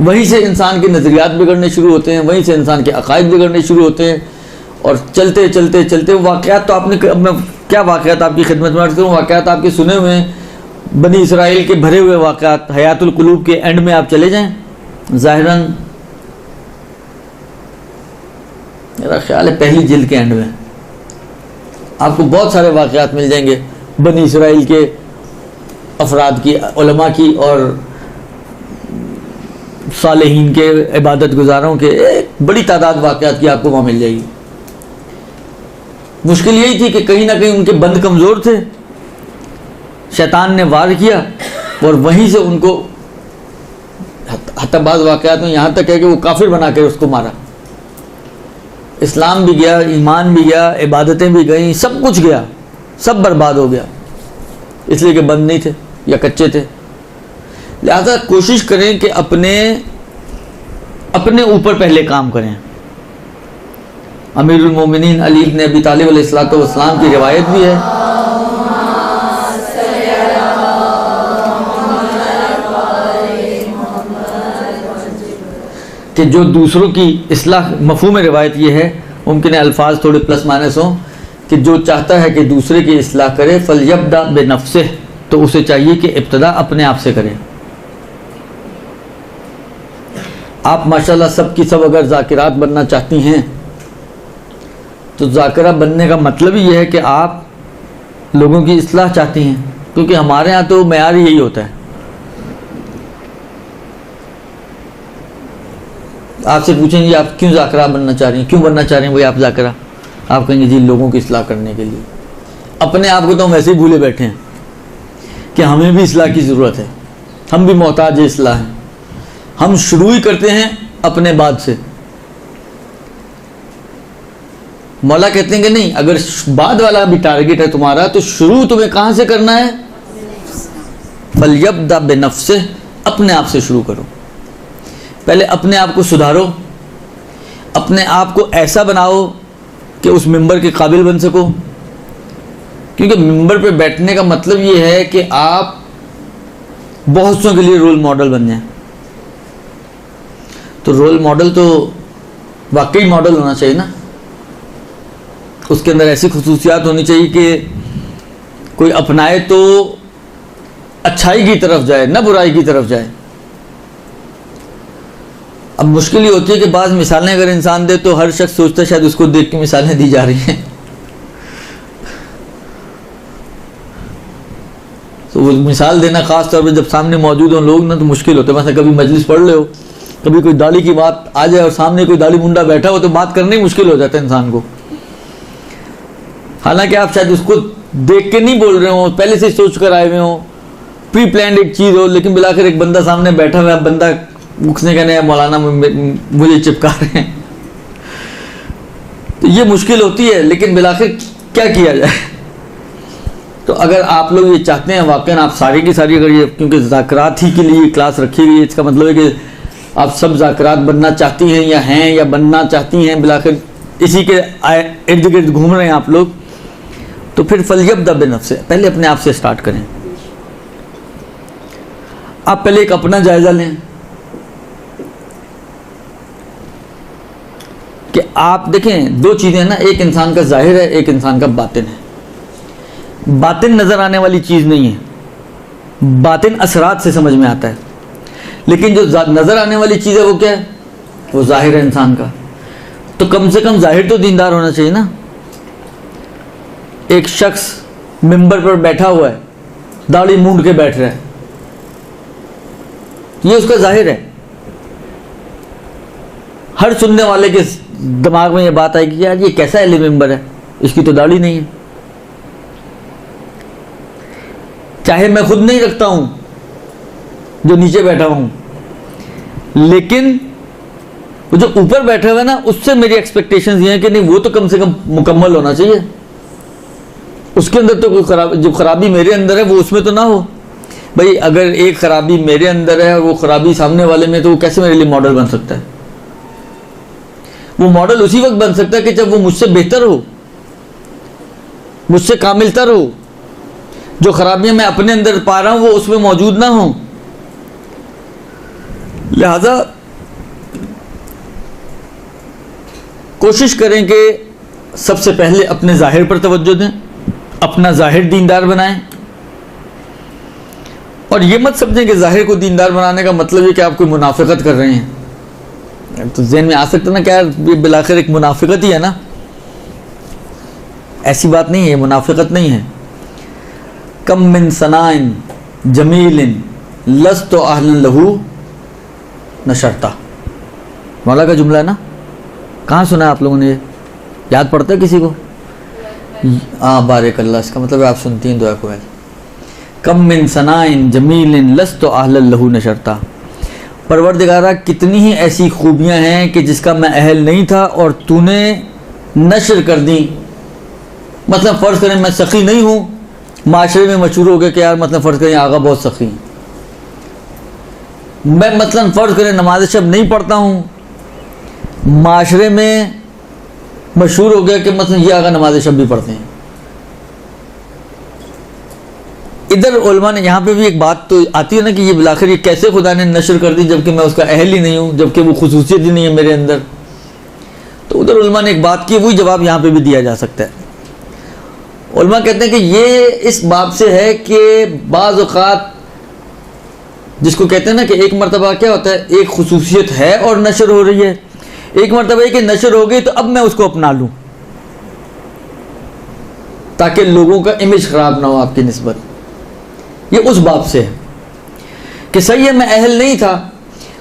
वहीं से इंसान के नज़रियात बिगड़ने शुरू होते हैं, वहीं से इंसान के अकायद बिगड़ने शुरू होते हैं। और चलते चलते चलते वाक़यात तो आपने, मैं क्या वाक़यात आपकी खिदमत में अर्ज़ करूँ, वाक़यात आपके सुने हुए हैं, बनी इसराइल के भरे हुए वाक़यात। हयातुल कुलूब के एंड में आप चले जाएं, ज़ाहिरन मेरा ख्याल है पहली जिल्द के एंड में आपको बहुत सारे वाक़यात मिल जाएंगे बनी इसराइल के अफराद की, उलमा की और सालेहीन के, इबादत गुजारों के। एक बड़ी तादाद वाक़यात की आपको वहाँ मिल जाएगी। मुश्किल यही थी कि कहीं ना कहीं उनके बंद कमज़ोर थे, शैतान ने वार किया और वहीं से उनको हत्ताबाज वाक़यात में यहाँ तक है कि वो काफिर बना कर उसको मारा। इस्लाम भी गया, ईमान भी गया, इबादतें भी गई, सब कुछ गया, सब बर्बाद हो गया, इसलिए कि बंद नहीं थे या कच्चे थे। लिहाजा कोशिश करें कि अपने ऊपर पहले काम करें। अमीरुल मोमिनीन अली इब्न अबी तालिब अलैहिस्सलातु वस्सलाम की रिवायत भी है कि जो दूसरों की इस्लाह, मफ़हूम रिवायत ये है, मुमकिन है अल्फाज थोड़े प्लस माइनस हों, कि जो चाहता है कि दूसरे की इस्लाह करे फलयब्दा बिनफ्सिह, तो उसे चाहिए कि इब्तदा अपने आप से करे। आप माशाल्लाह सब की सब अगर ज़ाकिरात बनना चाहती हैं तो ज़ाकिरा बनने का मतलब ही यह है कि आप लोगों की इस्लाह चाहती हैं, क्योंकि हमारे यहाँ तो मेयार यही होता है। आपसे पूछेंगे आप क्यों ज़ाकरा बनना चाह रही हैं, क्यों बनना चाह रही हैं भाई आप ज़ाकरा? आप कहेंगे जी लोगों की इस्लाह करने के लिए। अपने आप को तो हम वैसे ही भूले बैठे हैं कि हमें भी इस्लाह की ज़रूरत है, हम भी मोहताज इस्लाह हैं। हम शुरू ही करते हैं अपने बाद से। मौला कहते हैं कि नहीं, अगर बाद वाला भी टारगेट है तुम्हारा तो शुरू तुम्हें कहाँ से करना है? फलयब्दा बिनफ्सिह, अपने आप से शुरू करो। पहले अपने आप को सुधारो, अपने आप को ऐसा बनाओ कि उस मिंबर के काबिल बन सको। क्योंकि मिंबर पे बैठने का मतलब ये है कि आप बहुत सौ के लिए रोल मॉडल बन जाएं। तो रोल मॉडल तो वाकई मॉडल होना चाहिए ना, उसके अंदर ऐसी खुसूसियात होनी चाहिए कि कोई अपनाए तो अच्छाई की तरफ जाए, ना बुराई की तरफ जाए। अब मुश्किल ये होती है कि बाज़ मिसालें अगर इंसान दे तो हर शख्स सोचता है शायद उसको देख के मिसालें दी जा रही हैं। तो वो मिसाल देना ख़ास तौर पर जब सामने मौजूद हो लोग ना तो मुश्किल होता है। मतलब कभी मजलिस पढ़ रहे हो, कभी कोई दाढ़ी की बात आ जाए और सामने कोई दाढ़ी मुंडा बैठा हो तो बात करने ही मुश्किल हो जाता है इंसान को। हालांकि आप शायद उसको देख के नहीं बोल रहे हो, पहले से सोच कर आए हुए हो, प्री प्लान्ड एक चीज़ हो, लेकिन बिलाकर एक बंदा सामने बैठा हुआ है, बंदा उसने कहना है मौलाना मुझे चिपका रहे हैं, तो ये मुश्किल होती है। लेकिन बिलाकर क्या किया जाए? तो अगर आप लोग ये चाहते हैं वाकई आप सारी की सारी, अगर ये क्योंकि ज़ाकरात ही के लिए क्लास रखी गई है, इसका मतलब है कि आप सब ज़ाकरात बनना चाहती हैं या हैं या बनना चाहती हैं, बिलाकर इसी के इर्द गिर्द घूम रहे हैं आप लोग, तो फिर फलयब्दा बिनफ्सिह, पहले अपने आप से स्टार्ट करें। आप पहले एक अपना जायजा लें कि आप देखें दो चीज़ें हैं ना, एक इंसान का जाहिर है, एक इंसान का बातिन है। बातिन नज़र आने वाली चीज़ नहीं है, बातिन असरात से समझ में आता है, लेकिन जो नज़र आने वाली चीज़ है वो क्या है? वो जाहिर है इंसान का। तो कम से कम जाहिर तो दीनदार होना चाहिए ना। एक शख्स मिंबर पर बैठा हुआ है, दाढ़ी मूंड के बैठ रहा है, ये उसका जाहिर है। हर सुनने वाले के दिमाग में ये बात आएगी कि यार ये कैसा अहले मिंबर है, इसकी तो दाढ़ी नहीं है। चाहे मैं खुद नहीं रखता हूं जो नीचे बैठा हूं, लेकिन वो जो ऊपर बैठा हुआ है ना, उससे मेरी एक्सपेक्टेशंस ये है कि नहीं वो तो कम से कम मुकम्मल होना चाहिए। उसके अंदर तो कोई जो खराबी मेरे अंदर है वो उसमें तो ना हो। भाई अगर एक खराबी मेरे अंदर है और वो खराबी सामने वाले में, तो वो कैसे मेरे लिए मॉडल बन सकता है? वो मॉडल उसी वक्त बन सकता है कि जब वो मुझसे बेहतर हो, मुझसे कामिलतर हो। जो खराबियां मैं अपने अंदर पा रहा हूं वो उसमें मौजूद ना हो। लिहाजा कोशिश करें कि सबसे पहले अपने जाहिर पर तवज्जो दें, अपना जाहिर दीनदार बनाएं। और ये मत समझें कि जाहिर को दीनदार बनाने का मतलब ये कि आप कोई मुनाफिकत कर रहे हैं। तो ज़हन में आ सकता ना, क्या ये बिलाखिर एक मुनाफिकत ही है ना। ऐसी बात नहीं है, मुनाफिकत नहीं है। कम मिन सनाइन जमीलिन लस्तो अहलन लहू नशरता, मौला का जुमला है ना। कहाँ सुना है आप लोगों ने? याद पड़ता है किसी को? बारिक अल्लाह, इसका मतलब आप सुनती हैं दुआ को। कम मिन सनाइन जमीलिन लस्तो अहलन लहू नशरता, परवरदिगारा कितनी ही ऐसी खूबियाँ हैं कि जिसका मैं अहल नहीं था और तूने नशर कर दी। मतलब फ़र्ज़ करें मैं सखी नहीं हूँ, माशरे में मशहूर हो गया कि यार मतलब फ़र्ज़ करें आगा बहुत सखी हैं। मैं मतलब फ़र्ज़ करें नमाज शब नहीं पढ़ता हूँ, माशरे में मशहूर हो गया कि मतलब ये आगा नमाज शब भी पढ़ते हैं। इधर उलमा ने यहाँ पे भी एक बात तो आती है ना कि ये बिलाखिर ये कैसे खुदा ने नशर कर दी जबकि मैं उसका अहल ही नहीं हूँ, जबकि वो खुसूसियत ही नहीं है मेरे अंदर। तो उधर उलमा ने एक बात की, वही जवाब यहाँ पे भी दिया जा सकता है। उलमा कहते हैं कि ये इस बात से है कि बाज़ औक़ात जिसको कहते हैं ना कि एक मरतबा क्या होता है, एक खुसूसियत है और नशर हो रही है, एक मरतबा है कि नशर हो गई तो अब मैं उसको अपना लूँ ताकि लोगों का इमेज ख़राब ना हो आपकी निस्बत। ये उस बात से है कि सही है मैं अहल नहीं था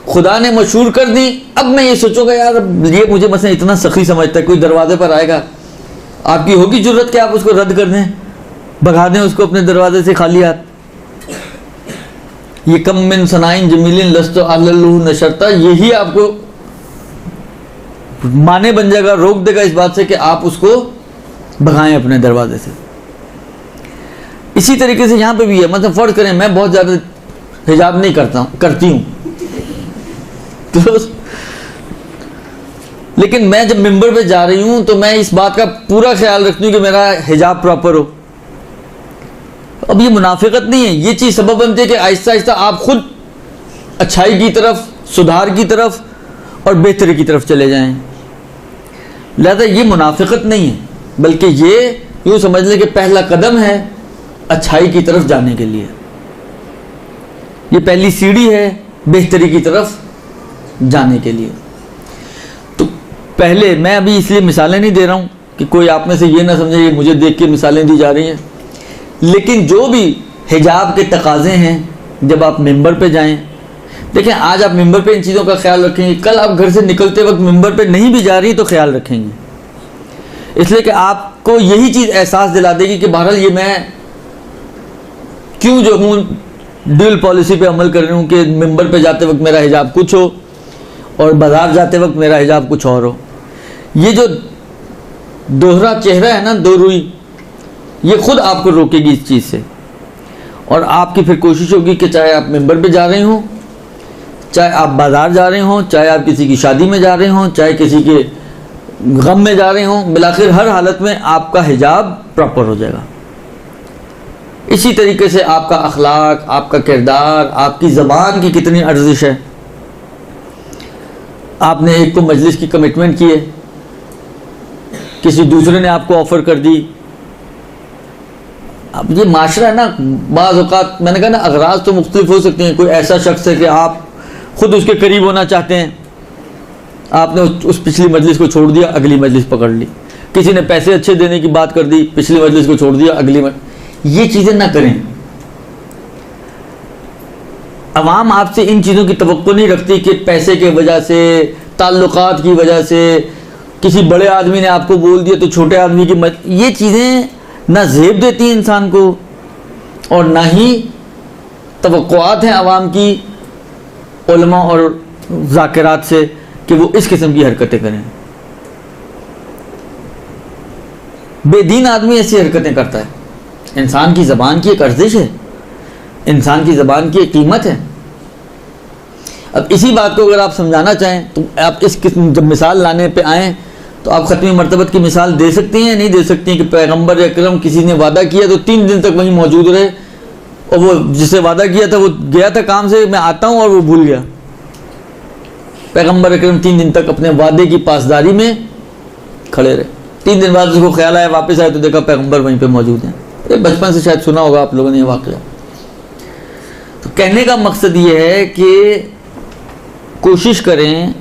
खुदा ने मशहूर कर दी, अब मैं ये सोचूंगा यार ये मुझे मसलन इतना सखी समझता है, कोई दरवाजे पर आएगा, आपकी होगी जरूरत कि आप उसको रद्द कर दें, भगा दें उसको अपने दरवाजे से खाली हाथ। ये कम मिन सनाइन जमीलिन लस्तो अल्लहु नशरता, यही आपको माने बन जाएगा, रोक देगा इस बात से कि आप उसको भगाएं अपने दरवाजे से। इसी तरीके से यहाँ पे भी है, मतलब फर्ज करें मैं बहुत ज़्यादा हिजाब नहीं करती हूँ तो लेकिन मैं जब मिंबर पे जा रही हूँ तो मैं इस बात का पूरा ख्याल रखती हूँ कि मेरा हिजाब प्रॉपर हो। अब ये मुनाफिकत नहीं है, ये चीज़ सबब बनती है कि आहिस्ता आहिस्ता आप खुद अच्छाई की तरफ, सुधार की तरफ और बेहतरी की तरफ चले जाएं। लिहाजा ये मुनाफिकत नहीं है, बल्कि ये यूँ समझ लें कि पहला कदम है अच्छाई की तरफ जाने के लिए। ये पहली सीढ़ी है बेहतरी की तरफ जाने के लिए। तो पहले मैं अभी इसलिए मिसालें नहीं दे रहा हूँ कि कोई आप में से ये ना समझे कि मुझे देख के मिसालें दी जा रही हैं, लेकिन जो भी हिजाब के तकाज़े हैं जब आप मिंबर पे जाएं, देखें आज आप मिंबर पे इन चीज़ों का ख्याल रखेंगे, कल आप घर से निकलते वक्त मिंबर पे नहीं भी जा रही तो ख्याल रखेंगे, इसलिए कि आपको यही चीज़ एहसास दिला देगी कि बहरहाल ये मैं क्यों जो हूँ ड्यूल पॉलिसी पे अमल कर रही हूँ कि मिंबर पे जाते वक्त मेरा हिजाब कुछ हो और बाजार जाते वक्त मेरा हिजाब कुछ और हो। ये जो दोहरा चेहरा है ना, दो रुई, ये खुद आपको रोकेगी इस चीज़ से, और आपकी फिर कोशिश होगी कि चाहे आप मिंबर पे जा रहे हों, चाहे आप बाजार जा रहे हों, चाहे आप किसी की शादी में जा रहे हों, चाहे किसी के गम में जा रहे हों, बिलाखिर हर हालत में आपका हिजाब प्रॉपर हो जाएगा। इसी तरीके से आपका अखलाक, आपका किरदार, आपकी ज़बान की कितनी अर्जिश है। आपने एक को मजलिस की कमिटमेंट की है, किसी दूसरे ने आपको ऑफ़र कर दी। अब ये माशरा है ना, बाज़ औक़ात मैंने कहा ना अगराज तो मुख्तलिफ हो सकती हैं। कोई ऐसा शख्स है कि आप ख़ुद उसके करीब होना चाहते हैं, आपने उस पिछली मजलिस को छोड़ दिया, अगली मजलिस पकड़ ली। किसी ने पैसे अच्छे देने की बात कर दी, पिछली मजलिस को छोड़ दिया, अगली ये चीज़ें ना करें। अवाम आपसे इन चीज़ों की तवक्को नहीं रखती कि पैसे की वजह से, ताल्लुकात की वजह से, किसी बड़े आदमी ने आपको बोल दिया तो छोटे आदमी की ये चीज़ें ना ज़ेब देती हैं इंसान को, और ना ही तवक्कुआत हैं अवाम की उलमा और ज़ाकिरात से कि वो इस किस्म की हरकतें करें। बेदीन आदमी ऐसी हरकतें करता है। इंसान की ज़बान की एक अर्जिश है, इंसान की ज़बान की एक कीमत है। अब इसी बात को अगर आप समझाना चाहें तो आप इस किस्म जब मिसाल लाने पे आएँ तो आप ख़त्मी मरतबत की मिसाल दे सकती हैं, नहीं दे सकती हैं कि पैगम्बर अकरम किसी ने वादा किया तो 3 दिन तक वहीं मौजूद रहे, और वो जिसे वादा किया था वो गया था काम से, मैं आता हूँ और वो भूल गया। पैगम्बर अकरम 3 दिन तक अपने वादे की पासदारी में खड़े रहे। 3 दिन बाद उसको ख्याल आया, वापस आए तो देखा पैगम्बर वहीं पे मौजूद हैं। ये बचपन से शायद सुना होगा आप लोगों ने ये वाक़या। तो कहने का मकसद ये है कि कोशिश करें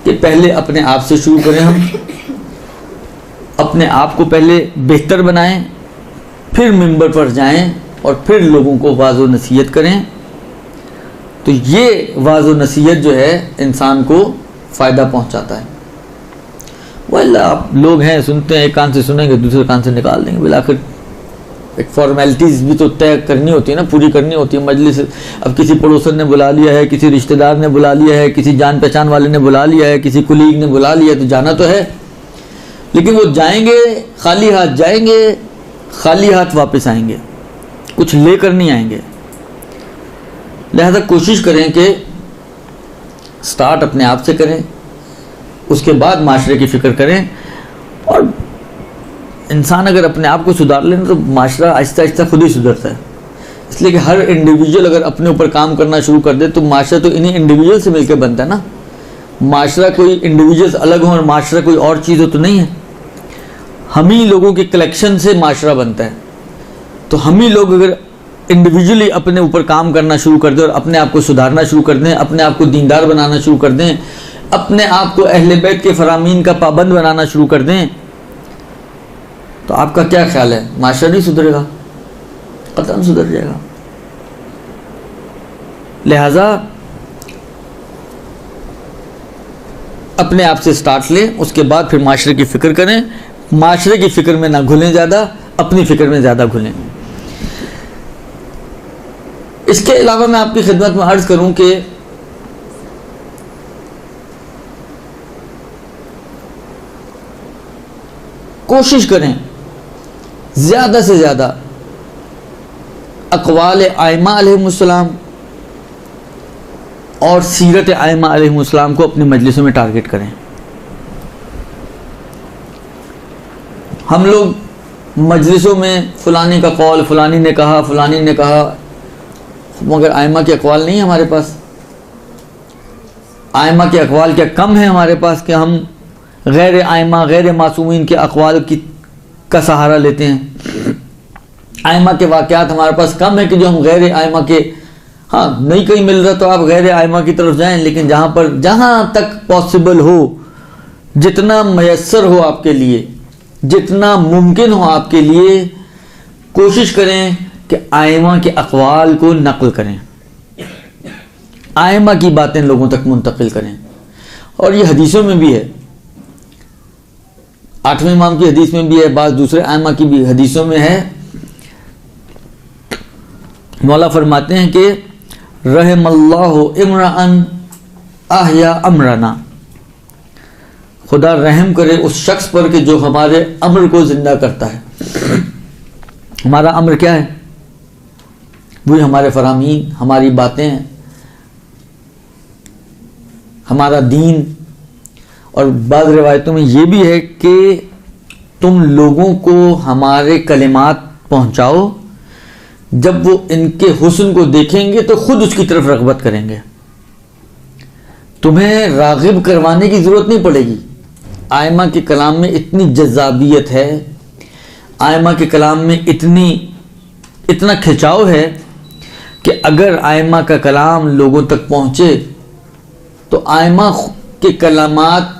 कि पहले अपने आप से शुरू करें, हम अपने आप को पहले बेहतर बनाएं, फिर मिंबर पर जाएं और फिर लोगों को वाज़ो नसीहत करें। तो ये वाज़ो नसीहत जो है इंसान को फ़ायदा पहुंचाता है। वल्लाह आप लोग हैं, सुनते हैं, एक कान से सुनेंगे दूसरे कान से निकाल देंगे, बिलाखिर एक फॉर्मेलिटीज़ भी तो तय करनी होती है ना, पूरी करनी होती है। मजलिस अब किसी पड़ोसन ने बुला लिया है, किसी रिश्तेदार ने बुला लिया है, किसी जान पहचान वाले ने बुला लिया है, किसी कुलीग ने बुला लिया, तो जाना तो है, लेकिन वो जाएंगे खाली हाथ जाएंगे, खाली हाथ वापस आएंगे, कुछ लेकर नहीं आएंगे। लिहाजा कोशिश करें कि स्टार्ट अपने आप से करें, उसके बाद माशरे की फ़िक्र करें। और इंसान अगर अपने आप को सुधार लेना तो माशरा आहिस्ता आहिस्ता खुद ही सुधरता है। इसलिए कि हर इंडिविजुअल अगर अपने ऊपर काम करना शुरू कर दे तो माशरा तो इन्हीं इंडिविजुअल से मिलकर बनता है ना। माशरा कोई इंडिविजुअल्स अलग हो और माशरा कोई और चीज़ हो तो नहीं है, हम ही लोगों के कलेक्शन से माशरा बनता है। तो हम ही लोग अगर इंडिविजुअली अपने ऊपर काम करना शुरू कर दें और अपने आप को सुधारना शुरू कर दें, अपने आप को दीनदार बनाना शुरू कर दें, अपने आप को अहले बैत के फरामीन का पाबंद बनाना शुरू कर दें, तो आपका क्या ख्याल है, माशरा नहीं सुधरेगा? कतई सुधर जाएगा। लिहाजा अपने आप से स्टार्ट लें, उसके बाद फिर माशरे की फ़िक्र करें। माशरे की फ़िक्र में ना घुलें ज़्यादा, अपनी फ़िक्र में ज़्यादा घुलें। इसके अलावा मैं आपकी खिदमत में अर्ज़ करूं कि कोशिश करें ज़्यादा से ज़्यादा अक़वाल आइमा अलैहिमुस्सलाम और सीरत आइमा अलैहिमुस्सलाम को अपनी मजलिसों में टारगेट करें। हम लोग मजलिसों में फ़लानी का कौल, फ़लानी ने कहा, फ़लानी ने कहा, मगर आइमा के अक़वाल नहीं है हमारे पास। आइमा के अक़वाल क्या कम है हमारे पास कि हम गैर आइमा, गैर मासूमीन के अक़वाल का सहारा लेते हैं। आइमा के वाक़यात हमारे पास कम है कि जो हम गैर आइमा के, हाँ नहीं कहीं मिल रहा तो आप गैर आइमा की तरफ जाएं, लेकिन जहाँ तक पॉसिबल हो, जितना मयस्सर हो आपके लिए, जितना मुमकिन हो आपके लिए, कोशिश करें कि आइमा के अक़वाल को नक़ल करें, आइमा की बातें लोगों तक मुंतकिल करें। और ये हदीसों में भी है, 8वें इमाम की हदीस में भी है, बाज़ दूसरे आइमा की भी हदीसों में है। मौला फरमाते हैं कि रहमल्लाहु इमरान आहया अमरना, खुदा रहम करे उस शख्स पर कि जो हमारे अम्र को ज़िंदा करता है। हमारा अम्र क्या है? वही हमारे फरामीन, हमारी बातें, हमारा दीन। और बाद रिवायतों में ये भी है कि तुम लोगों को हमारे कलिमात पहुँचाओ, जब वो इनके हुस्न को देखेंगे तो खुद उसकी तरफ रग़बत करेंगे। तुम्हें राग़िब करवाने की ज़रूरत नहीं पड़ेगी। आइमा के कलाम में इतनी जज़ाबियत है, आइमा के कलाम में इतना खिंचाव है कि अगर आइमा का कलाम लोगों तक पहुँचे तो आइमा के कलामात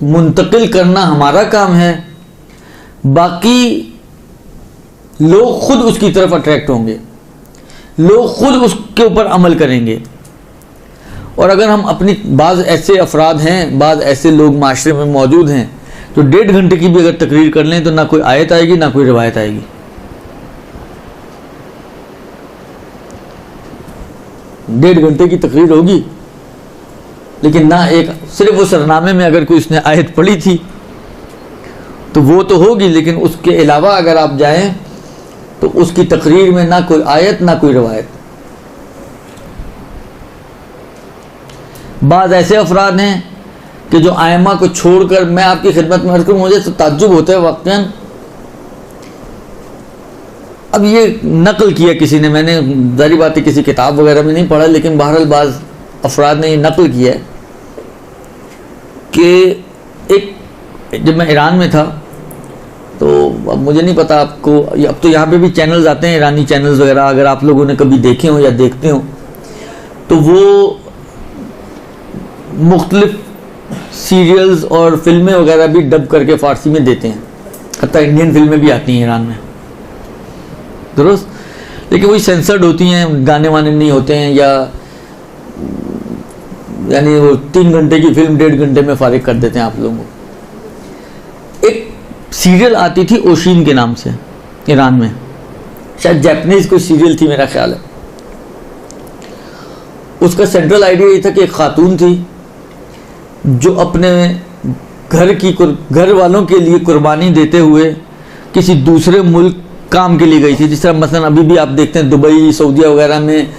मुंतकिल करना हमारा काम है, बाकी लोग खुद उसकी तरफ अट्रैक्ट होंगे, लोग खुद उसके ऊपर अमल करेंगे। और अगर हम अपनी बाज़ ऐसे अफराद हैं, बाज़ ऐसे लोग माशरे में मौजूद हैं तो 1.5 घंटे की भी अगर तकरीर कर लें तो ना कोई आयत आएगी ना कोई रिवायत आएगी। 1.5 घंटे की तकरीर होगी, लेकिन ना एक सिर्फ वो सरनामे में अगर कोई उसने आयत पढ़ी थी तो वो तो होगी, लेकिन उसके अलावा अगर आप जाएं तो उसकी तकरीर में ना कोई आयत ना कोई रिवायत। बाद ऐसे अफराद हैं कि जो आइमा को छोड़कर, मैं आपकी खिदमत में अर्ज़ करूं, मुझे तो ताज्जुब होता है वाक़ईन। अब ये नकल किया किसी ने, मैंने ज़ाहिर बात है किसी किताब वगैरह में नहीं पढ़ा, लेकिन बहरहाल बाज़ अफराद ने ये नकल किया है कि जब मैं ईरान में था तो अब मुझे नहीं पता आपको, अब तो यहाँ पे भी चैनल्स आते हैं, ईरानी चैनल्स वगैरह, अगर आप लोगों ने कभी देखे हो या देखते हो तो वो मुख्तलिफ सीरियल्स और फिल्में वगैरह भी डब करके फ़ारसी में देते हैं, हत्ता इंडियन फिल्में भी आती हैं ईरान में, दुरुस्त, लेकिन वही सेंसर्ड होती हैं, गाने वाने नहीं होते हैं, या यानी वो 3 घंटे की फिल्म 1.5 घंटे में फारिग कर देते हैं आप लोगों को। एक सीरियल आती थी ओशीन के नाम से ईरान में, शायद जापानीज कोई सीरियल थी मेरा ख्याल है। उसका सेंट्रल आइडिया ये था कि एक खातून थी जो अपने घर वालों के लिए कुर्बानी देते हुए किसी दूसरे मुल्क काम के लिए गई थी। जिस तरह मसलन अभी भी आप देखते हैं दुबई, सऊदीया वगैरह में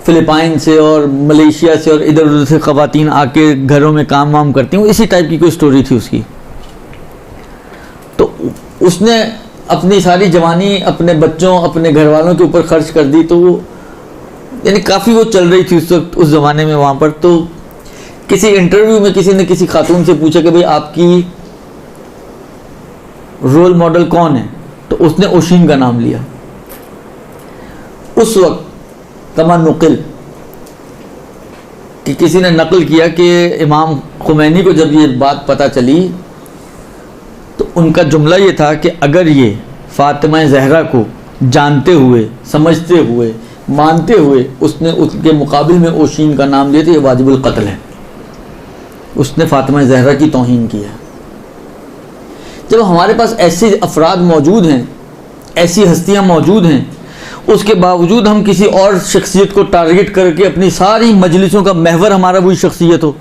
फ़िलिपाइन से और मलेशिया से और इधर उधर से ख़वातीन आके घरों में काम वाम करती हैं, इसी टाइप की कोई स्टोरी थी उसकी। तो उसने अपनी सारी जवानी अपने बच्चों, अपने घर वालों के ऊपर खर्च कर दी, तो वो यानी काफ़ी वो चल रही थी उस वक्त, उस ज़माने में वहाँ पर। तो किसी इंटरव्यू में किसी ने किसी खातून से पूछा कि भाई आपकी रोल मॉडल कौन है, तो उसने ओशीन का नाम लिया। उस वक्त कमा नुकिल कि किसी ने नकल किया कि इमाम खुमैनी को जब ये बात पता चली तो उनका जुमला ये था कि अगर ये फातिमा ज़हरा को जानते हुए, समझते हुए, मानते हुए उसने उसके मुकाबिल में ओशीन का नाम लिया तो ये वाजिबुल कत्ल है। उसने फातिमा ज़हरा की तौहीन की है। जब हमारे पास ऐसे अफराद मौजूद हैं, ऐसी हस्तियां मौजूद हैं, उसके बावजूद हम किसी और शख्सियत को टारगेट करके अपनी सारी मजलिसों का महवर हमारा वही शख्सियत हो,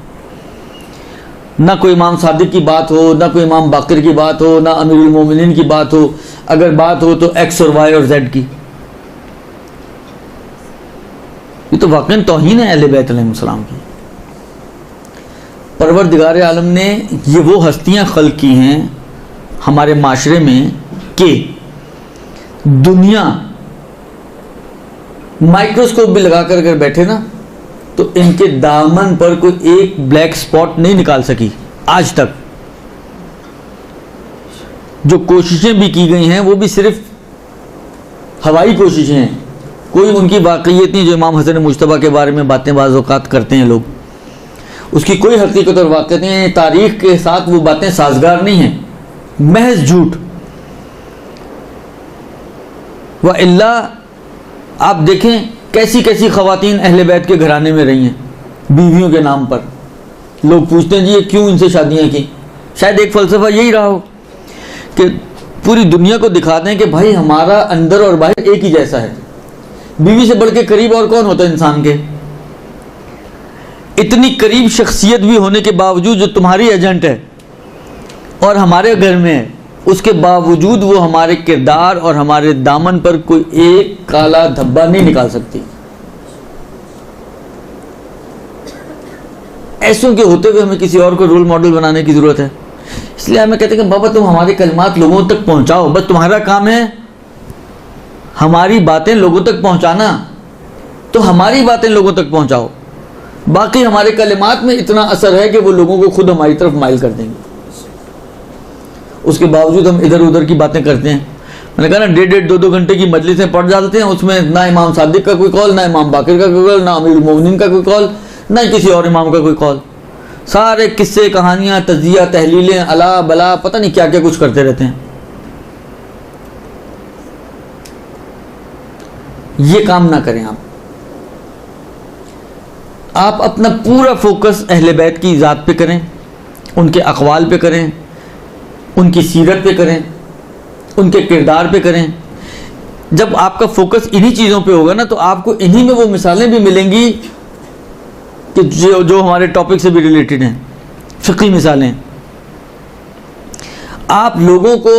ना कोई इमाम सादिक की बात हो, ना कोई इमाम बाकर की बात हो, ना अमीरुल मोमिनीन की बात हो, अगर बात हो तो एक्स और वाई और जेड की। ये तो वाकई तौहीन है अहले बैत अलैहिस्सलाम की। परवरदिगार आलम ने ये वो हस्तियां खल्क की हैं हमारे माशरे में कि दुनिया माइक्रोस्कोप भी लगा कर अगर बैठे ना तो इनके दामन पर कोई एक ब्लैक स्पॉट नहीं निकाल सकी आज तक। जो कोशिशें भी की गई हैं वो भी सिर्फ हवाई कोशिशें हैं, कोई उनकी वाकईयत नहीं। जो इमाम हसन मुज्तबा के बारे में बातें बाज़ औक़ात करते हैं लोग, उसकी कोई हकीकत और वाक़ियत नहीं है। तारीख़ के साथ वो बातें साजगार नहीं हैं, महज झूठ। व इल्ला आप देखें कैसी कैसी ख़वातीन अहले बैत के घराने में रही हैं बीवियों के नाम पर। लोग पूछते हैं जी ये क्यों इनसे शादियाँ की? शायद एक फ़लसफ़ा यही रहा हो कि पूरी दुनिया को दिखा दें कि भाई हमारा अंदर और बाहर एक ही जैसा है। बीवी से बढ़ के करीब और कौन होता है इंसान के? इतनी करीब शख्सियत भी होने के बावजूद जो तुम्हारी एजेंट है और हमारे घर में है, उसके बावजूद वो हमारे किरदार और हमारे दामन पर कोई एक काला धब्बा नहीं निकाल सकती। ऐसों के होते हुए हमें किसी और को रोल मॉडल बनाने की ज़रूरत है। इसलिए हमें कहते हैं कि बाबा तुम हमारे कलमात लोगों तक पहुंचाओ, बस तुम्हारा काम है हमारी बातें लोगों तक पहुंचाना, तो हमारी बातें लोगों तक पहुंचाओ। बाकी हमारे कलमात में इतना असर है कि वो लोगों को खुद हमारी तरफ माइल कर देंगे। उसके बावजूद हम इधर उधर की बातें करते हैं। मैंने कहा ना 1.5-2 घंटे की मजलिसें पढ़ जाते हैं, उसमें ना इमाम सादिक का कोई कॉल, ना इमाम बाकर का कोई कॉल, ना अमीरुल मोमिनीन का कोई कॉल, ना किसी और इमाम का कोई कॉल। सारे किस्से, कहानियाँ, तज़िया, तहलीलें, अला बला, पता नहीं क्या क्या कुछ करते रहते हैं। ये काम ना करें आप अपना पूरा फोकस अहले बैत की ज़ात पे करें, उनके अक़वाल पे करें, उनकी सीरत पे करें, उनके किरदार पे करें। जब आपका फोकस इन्हीं चीज़ों पे होगा ना तो आपको इन्हीं में वो मिसालें भी मिलेंगी कि जो हमारे टॉपिक से भी रिलेटेड हैं, फ़िक़ही मिसालें। आप लोगों को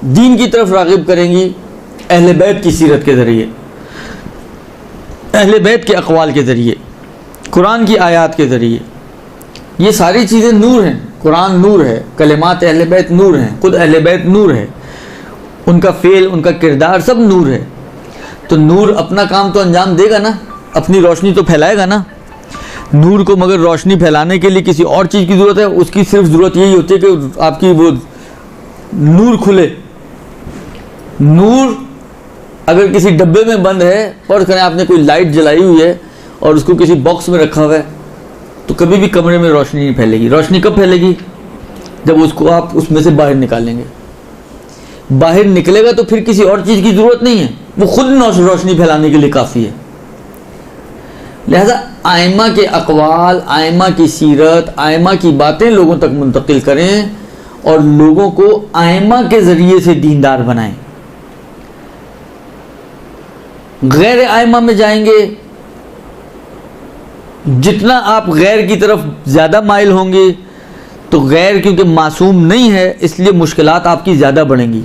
दीन की तरफ राग़िब करेंगी अहले बैत की सीरत के ज़रिए, अहले बैत के अक़वाल के ज़रिए, कुरान की आयत के ज़रिए। ये सारी चीज़ें नूर हैं। कुरान नूर है, कलिमात अहले बैत नूर हैं, खुद अहले बैत नूर है, उनका फ़ेल, उनका किरदार सब नूर है। तो नूर अपना काम तो अंजाम देगा ना, अपनी रोशनी तो फैलाएगा ना। नूर को मगर रोशनी फैलाने के लिए किसी और चीज़ की ज़रूरत है, उसकी सिर्फ ज़रूरत यही होती है कि आपकी वो नूर खुले। नूर अगर किसी डब्बे में बंद है और करें आपने कोई लाइट जलाई हुई है और उसको किसी बॉक्स में रखा हुआ है तो कभी भी कमरे में रोशनी नहीं फैलेगी। रोशनी कब फैलेगी? जब उसको आप उसमें से बाहर निकालेंगे। बाहर निकलेगा तो फिर किसी और चीज़ की ज़रूरत नहीं है, वो खुद रोशनी फैलाने के लिए काफ़ी है। लिहाजा आइमा के अक़वाल, आइमा की सीरत, आइमा की बातें लोगों तक मुंतकिल करें और लोगों को आइमा के ज़रिए से दीनदार बनाएं। गैर आइमा में जाएंगे, जितना आप गैर की तरफ ज़्यादा माइल होंगे तो गैर क्योंकि मासूम नहीं है इसलिए मुश्किलात आपकी ज़्यादा बढ़ेंगी।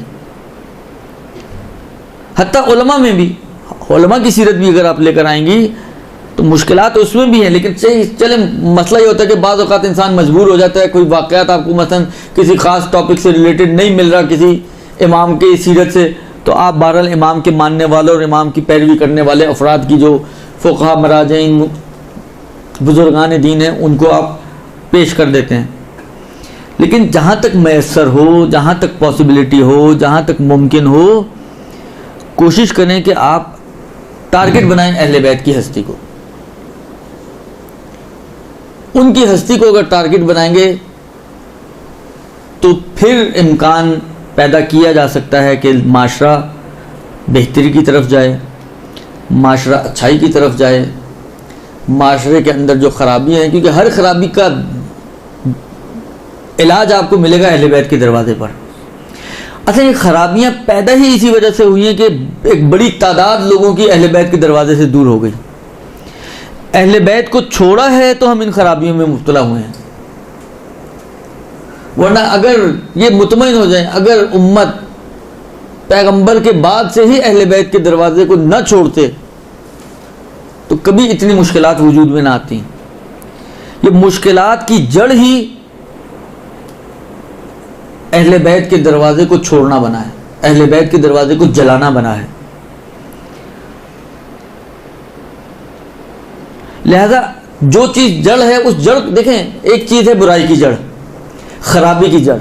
हत्ता उलमा में भी, उलमा की सीरत भी अगर आप लेकर आएंगी तो मुश्किलात उसमें भी हैं। लेकिन चले मसला ये होता है कि बाज़ औक़ात इंसान मजबूर हो जाता है, कोई वाक़यात आपको मसलन किसी ख़ास टॉपिक से रिलेटेड नहीं मिल रहा किसी इमाम के सीरत से, तो आप बहरहाल इमाम के मानने वालों और इमाम की पैरवी करने वाले अफराद की जो फ़ुक़हा, मराजिन, बुज़ुर्गान दीन है उनको आप पेश कर देते हैं। लेकिन जहाँ तक मैसर हो, जहाँ तक पॉसिबिलिटी हो, जहाँ तक मुमकिन हो, कोशिश करें कि आप टारगेट बनाएं अहले बैत की हस्ती को। उनकी हस्ती को अगर टारगेट बनाएंगे तो फिर इम्कान पैदा किया जा सकता है कि माशरा बेहतरी की तरफ जाए, माशरा अच्छाई की तरफ जाए, माशरे के अंदर जो खराबियाँ हैं, क्योंकि हर खराबी का इलाज आपको मिलेगा अहले बैत के दरवाजे पर। अच्छा, ये खराबियाँ पैदा ही इसी वजह से हुई हैं कि एक बड़ी तादाद लोगों की अहले बैत के दरवाजे से दूर हो गई। अहले बैत को छोड़ा है तो हम इन खराबियों में मुब्तला हुए हैं, वरना अगर ये मुतमईन हो जाए, अगर उम्मत पैगंबर के बाद से ही अहले बैत के दरवाजे को न छोड़ते तो कभी इतनी मुश्किलात वजूद में ना आती। ये मुश्किलात की जड़ ही अहले बैत के दरवाजे को छोड़ना बना है, अहले बैत के दरवाजे को जलाना बना है। लिहाजा जो चीज जड़ है, उस जड़, देखें, एक चीज है बुराई की जड़, खराबी की जड़।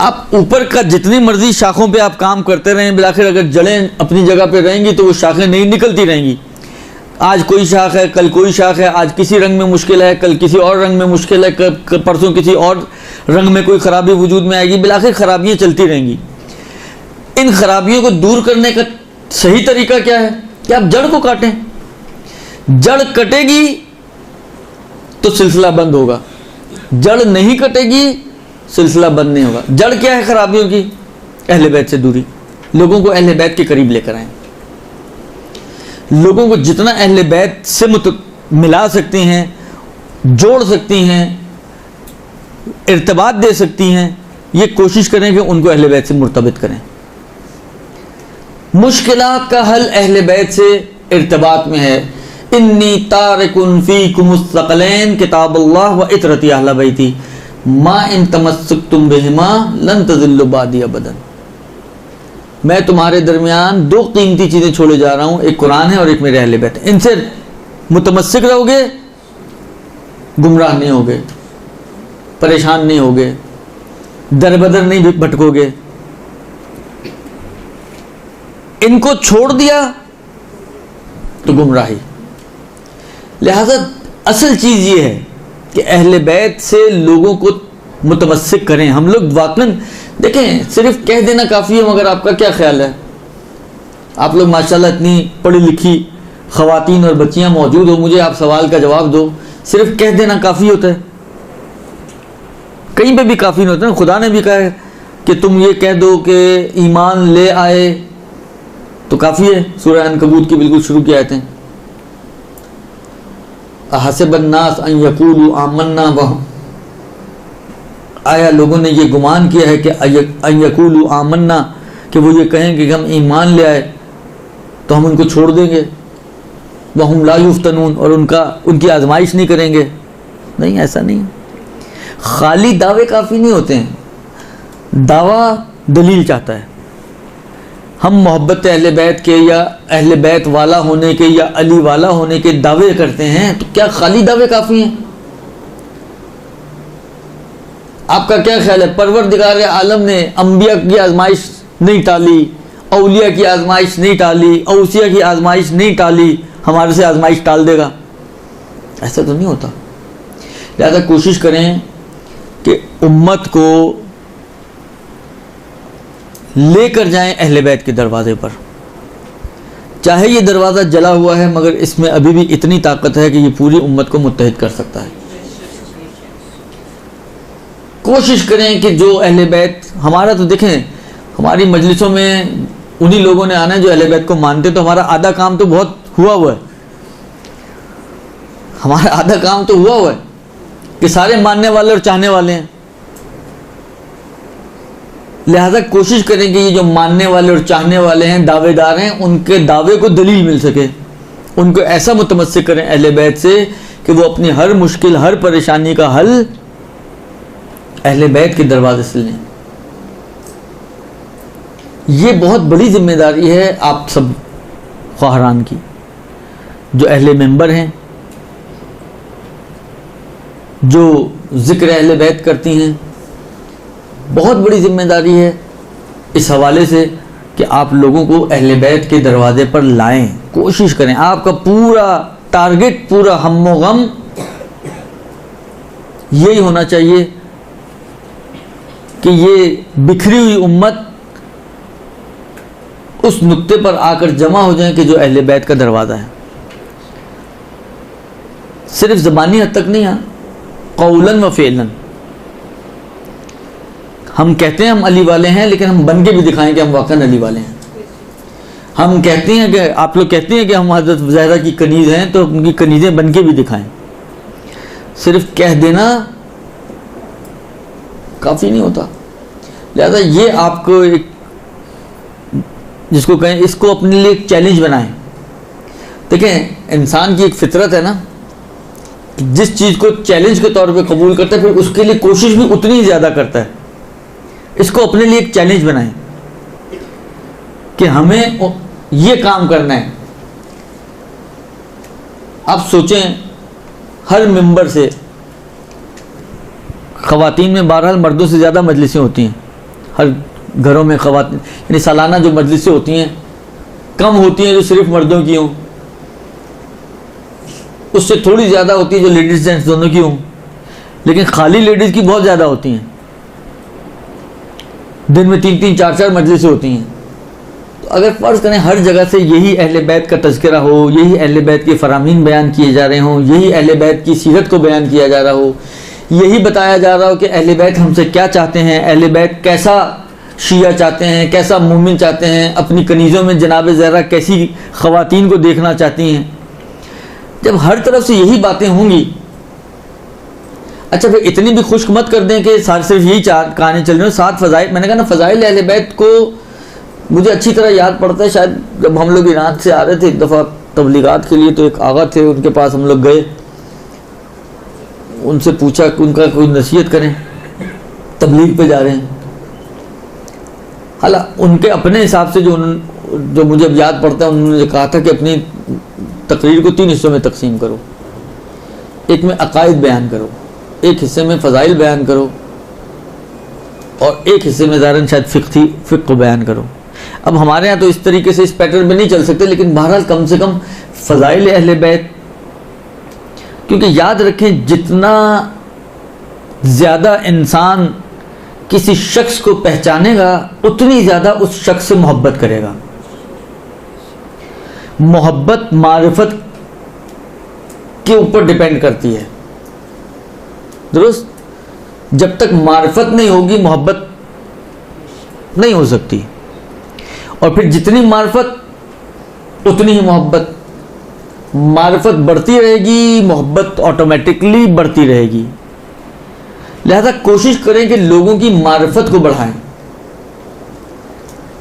आप ऊपर का जितनी मर्जी शाखों पे आप काम करते रहें, बिलाखिर अगर जड़ें अपनी जगह पे रहेंगी तो वो शाखें नहीं निकलती रहेंगी। आज कोई शाख है, कल कोई शाख है, आज किसी रंग में मुश्किल है, कल किसी और रंग में मुश्किल है, परसों किसी और रंग में कोई खराबी वजूद में आएगी, बिलाखिर खराबियाँ चलती रहेंगी। इन खराबियों को दूर करने का सही तरीका क्या है कि आप जड़ को काटें। जड़ कटेगी तो सिलसिला बंद होगा, जड़ नहीं कटेगी सिलसिला बंद नहीं होगा। जड़ क्या है खराबियों की? अहले बैत से दूरी। लोगों को अहले बैत के करीब लेकर आए, लोगों को जितना अहले बैत से मिला सकती हैं, जोड़ सकती हैं, इर्तिबात दे सकती हैं, ये कोशिश करें कि उनको अहले बैत से मुर्तबित करें। मुश्किलात का हल अहले बैत से इर्तिबात में है। इन्नी तारिकुन फीकुम सक़लैन किताबुल्लाह व इतरती अहले बैती मा इन तमस्सकतुम बिहिमा लन तज़िल्लु बादी अबदन। मैं तुम्हारे दरमियान दो कीमती चीज़ें छोड़े जा रहा हूँ, एक कुरान है और एक मेरे अहले बैत। इनसे मुतमस्सिक रहोगे, गुमराह नहीं होगे, परेशान नहीं होगे, दरबदर नहीं भटकोगे। इनको छोड़ दिया तो गुमराही। लिहाजा असल चीज़ ये है कि अहले बैत से लोगों को मुतमस्सिक करें। हम लोग वाकई देखें, सिर्फ कह देना काफ़ी है, मगर आपका क्या ख्याल है? आप लोग माशाल्लाह इतनी पढ़ी लिखी ख़वातीन और बच्चियां मौजूद हो, मुझे आप सवाल का जवाब दो। सिर्फ कह देना काफ़ी होता है? कहीं पे भी काफ़ी नहीं होता है। खुदा ने भी कहा है कि तुम ये कह दो कि ईमान ले आए तो काफ़ी है। सूरह अनकबूत की बिल्कुल शुरू की आयतें, अहसिबन्नास अन यक़ूलू आमन्ना वहुम, आया लोगों ने ये गुमान किया है कि अन यक़ूलू आमन्ना, कि वो ये कहें कि हम ईमान ले आए तो हम उनको छोड़ देंगे, वहुम ला युफ्तनून, और उनकी आजमाइश नहीं करेंगे। नहीं, ऐसा नहीं है। खाली दावे काफ़ी नहीं होते हैं, दावा दलील चाहता है। हम मोहब्बत अहले बैत के या अहले बैत वाला होने के या अली वाला होने के दावे करते हैं, तो क्या खाली दावे काफ़ी हैं? आपका क्या ख्याल है? परवरदिगार आलम ने अंबिया की आजमाइश नहीं टाली, औलिया की आजमाइश नहीं टाली, औसिया की आजमाइश नहीं टाली, हमारे से आजमाइश टाल देगा? ऐसा तो नहीं होता। लिहाजा कोशिश करें कि उम्मत को लेकर जाएं अहले बैत के दरवाजे पर। चाहे ये दरवाज़ा जला हुआ है, मगर इसमें अभी भी इतनी ताकत है कि ये पूरी उम्मत को मुत्तहिद कर सकता है। कोशिश करें कि जो अहले बैत, हमारा तो देखें, हमारी मजलिसों में उन्हीं लोगों ने आना है जो अहले बैत को मानते, तो हमारा आधा काम तो बहुत हुआ है। हमारा आधा काम तो हुआ है कि सारे मानने वाले और चाहने वाले हैं। लिहाजा कोशिश करें कि ये जो मानने वाले और चाहने वाले हैं, दावेदार हैं, उनके दावे को दलील मिल सके। उनको ऐसा मुतमस्सिक करें अहले बैत से कि वो अपनी हर मुश्किल, हर परेशानी का हल अहले बैत के दरवाजे से लें। ये बहुत बड़ी जिम्मेदारी है आप सब ख्वाहरान की, जो अहले मेंबर हैं, जो जिक्र अहले बैत करती हैं। बहुत बड़ी जिम्मेदारी है इस हवाले से कि आप लोगों को अहले बैत के दरवाजे पर लाएं। कोशिश करें, आपका पूरा टारगेट, पूरा हम्मो गम यही होना चाहिए कि ये बिखरी हुई उम्मत उस नुक्ते पर आकर जमा हो जाए कि जो अहले बैत का दरवाज़ा है। सिर्फ ज़बानी हद तक नहीं, हाँ कौलन व फ़ेलन। हम कहते हैं हम अली वाले हैं, लेकिन हम बन के भी दिखाएं कि हम वाकई अली वाले हैं। हम कहते हैं कि आप लोग कहते हैं कि हम हज़रत ज़हरा की कनीज़ हैं, तो उनकी कनीज़ें बन के भी दिखाएं। सिर्फ कह देना काफ़ी नहीं होता। लिहाजा ये आपको एक, जिसको कहें, इसको अपने लिए एक चैलेंज बनाएं। देखें, इंसान की एक फितरत है ना, कि जिस चीज़ को चैलेंज के तौर पे कबूल करता है, फिर उसके लिए कोशिश भी उतनी ही ज़्यादा करता है। इसको अपने लिए एक चैलेंज बनाएं कि हमें ये काम करना है। आप सोचें, हर मिंबर से ख़वातीन में बहरहाल मर्दों से ज़्यादा मजलिसें होती हैं। हर घरों में ख़वातीन, यानी सालाना जो मजलिसें होती हैं कम होती हैं जो सिर्फ मर्दों की हों, उससे थोड़ी ज़्यादा होती है जो लेडीज़ जेंट्स दोनों की हों, लेकिन खाली लेडीज़ की बहुत ज़्यादा होती हैं। दिन में 3-3, 4-4 मजलिसें होती हैं। तो अगर फ़र्ज़ करें हर जगह से यही अहले बैत का तज़किरा हो, यही अहले बैत के फ़रामीन बयान किए जा रहे हों, यही अहले बैत की सीरत को बयान किया जा रहा हो, यही बताया जा रहा हो कि अहले बैत हमसे क्या चाहते हैं, अहले बैत कैसा शिया चाहते हैं, कैसा मोमिन चाहते हैं, अपनी कनीज़ों में जनाब ज़हरा कैसी ख़वातीन को देखना चाहती हैं। जब हर तरफ से यही बातें होंगी, अच्छा फिर इतनी भी खुश्क मत कर दें कि सारे सिर्फ यही 4 कहानी चल रही हो। 7 फ़ज़ाइल, मैंने कहा ना, फ़ज़ाइल अहले बैत को मुझे अच्छी तरह याद पड़ता है। शायद जब हम लोग ईरान से आ रहे थे एक दफ़ा तबलीगात के लिए, तो एक आगा थे, उनके पास हम लोग गए, उनसे पूछा कि उनका कोई नसीहत करें, तबलीग पे जा रहे हैं। हालांकि उनके अपने हिसाब से जो मुझे अब याद पड़ता है, उन्होंने कहा था कि अपनी तकरीर को 3 हिस्सों में तकसीम करो। एक में अकायद बयान करो, एक हिस्से में फ़ज़ाइल बयान करो, और एक हिस्से में ज़ाहिरन शायद फ़िक़्ह को बयान करो। अब हमारे यहाँ तो इस तरीके से इस पैटर्न में नहीं चल सकते, लेकिन बहरहाल कम से कम फ़ज़ाइल अहले बैत, क्योंकि याद रखें जितना ज़्यादा इंसान किसी शख्स को पहचानेगा उतनी ज़्यादा उस शख्स से मोहब्बत करेगा। मोहब्बत मारिफत के ऊपर डिपेंड करती है, दुरुस्त। जब तक मारिफत नहीं होगी मोहब्बत नहीं हो सकती, और फिर जितनी मारिफत उतनी ही मोहब्बत। मारिफत बढ़ती रहेगी, मोहब्बत ऑटोमेटिकली बढ़ती रहेगी। लिहाजा कोशिश करें कि लोगों की मारिफत को बढ़ाएं।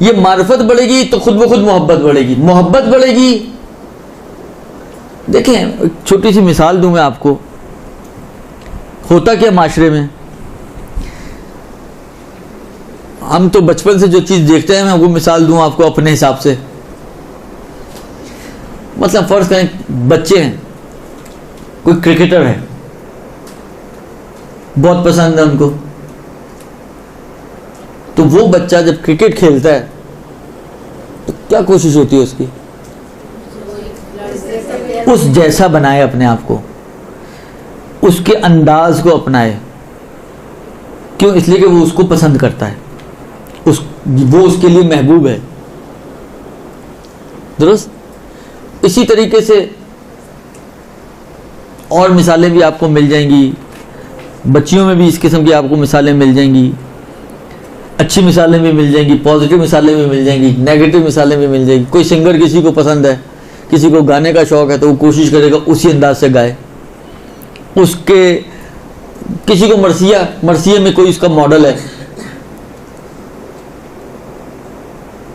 ये मारिफत बढ़ेगी तो खुद ब खुद मोहब्बत बढ़ेगी, मोहब्बत बढ़ेगी। देखें, छोटी सी मिसाल दूं मैं आपको। होता क्या माशरे में, हम तो बचपन से जो चीज़ देखते हैं, मैं वो मिसाल दूं आपको अपने हिसाब से। मतलब फ़र्ज़ करें बच्चे हैं, कोई क्रिकेटर है, बहुत पसंद है उनको, तो वो बच्चा जब क्रिकेट खेलता है तो क्या कोशिश होती है उसकी, उस जैसा बनाए अपने आप को, उसके अंदाज को अपनाए। क्यों? इसलिए कि वो उसको पसंद करता है, वो उसके लिए महबूब है, दुरुस्त। इसी तरीके से और मिसालें भी आपको मिल जाएंगी, बच्चियों में भी इस किस्म की आपको मिसालें मिल जाएंगी। अच्छी मिसालें भी मिल जाएंगी, पॉजिटिव मिसालें भी मिल जाएंगी, नेगेटिव मिसालें भी मिल जाएंगी। कोई सिंगर किसी को पसंद है, किसी को गाने का शौक़ है, तो वो कोशिश करेगा उसी अंदाज से गाए। उसके किसी को मरसिया में कोई उसका मॉडल है,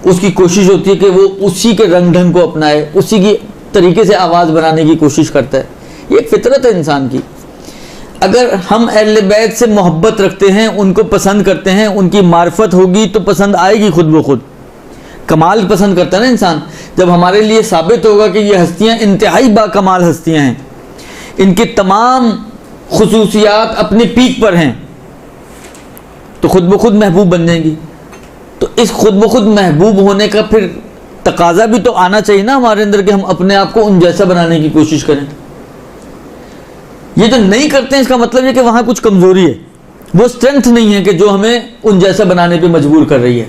उसकी कोशिश होती है कि वो उसी के रंग ढंग को अपनाए, उसी की तरीके से आवाज़ बनाने की कोशिश करता है। ये एक फितरत है इंसान की। अगर हम अहले बैत से मोहब्बत रखते हैं, उनको पसंद करते हैं, उनकी मार्फत होगी तो पसंद आएगी खुद ब खुद। कमाल पसंद करता है ना इंसान, जब हमारे लिए साबित होगा कि ये हस्तियाँ इंतहाई बाकमाल हस्तियाँ हैं, इनकी तमाम खुसूसियात अपने पीक पर हैं, तो खुद ब खुद महबूब बन जाएंगी। तो इस खुद ब खुद महबूब होने का फिर तकाजा भी तो आना चाहिए ना हमारे अंदर, कि हम अपने आप को उन जैसा बनाने की कोशिश करें। ये जो नहीं करते हैं, इसका मतलब है कि वहाँ कुछ कमज़ोरी है, वो स्ट्रेंथ नहीं है कि जो हमें उन जैसा बनाने पे मजबूर कर रही है।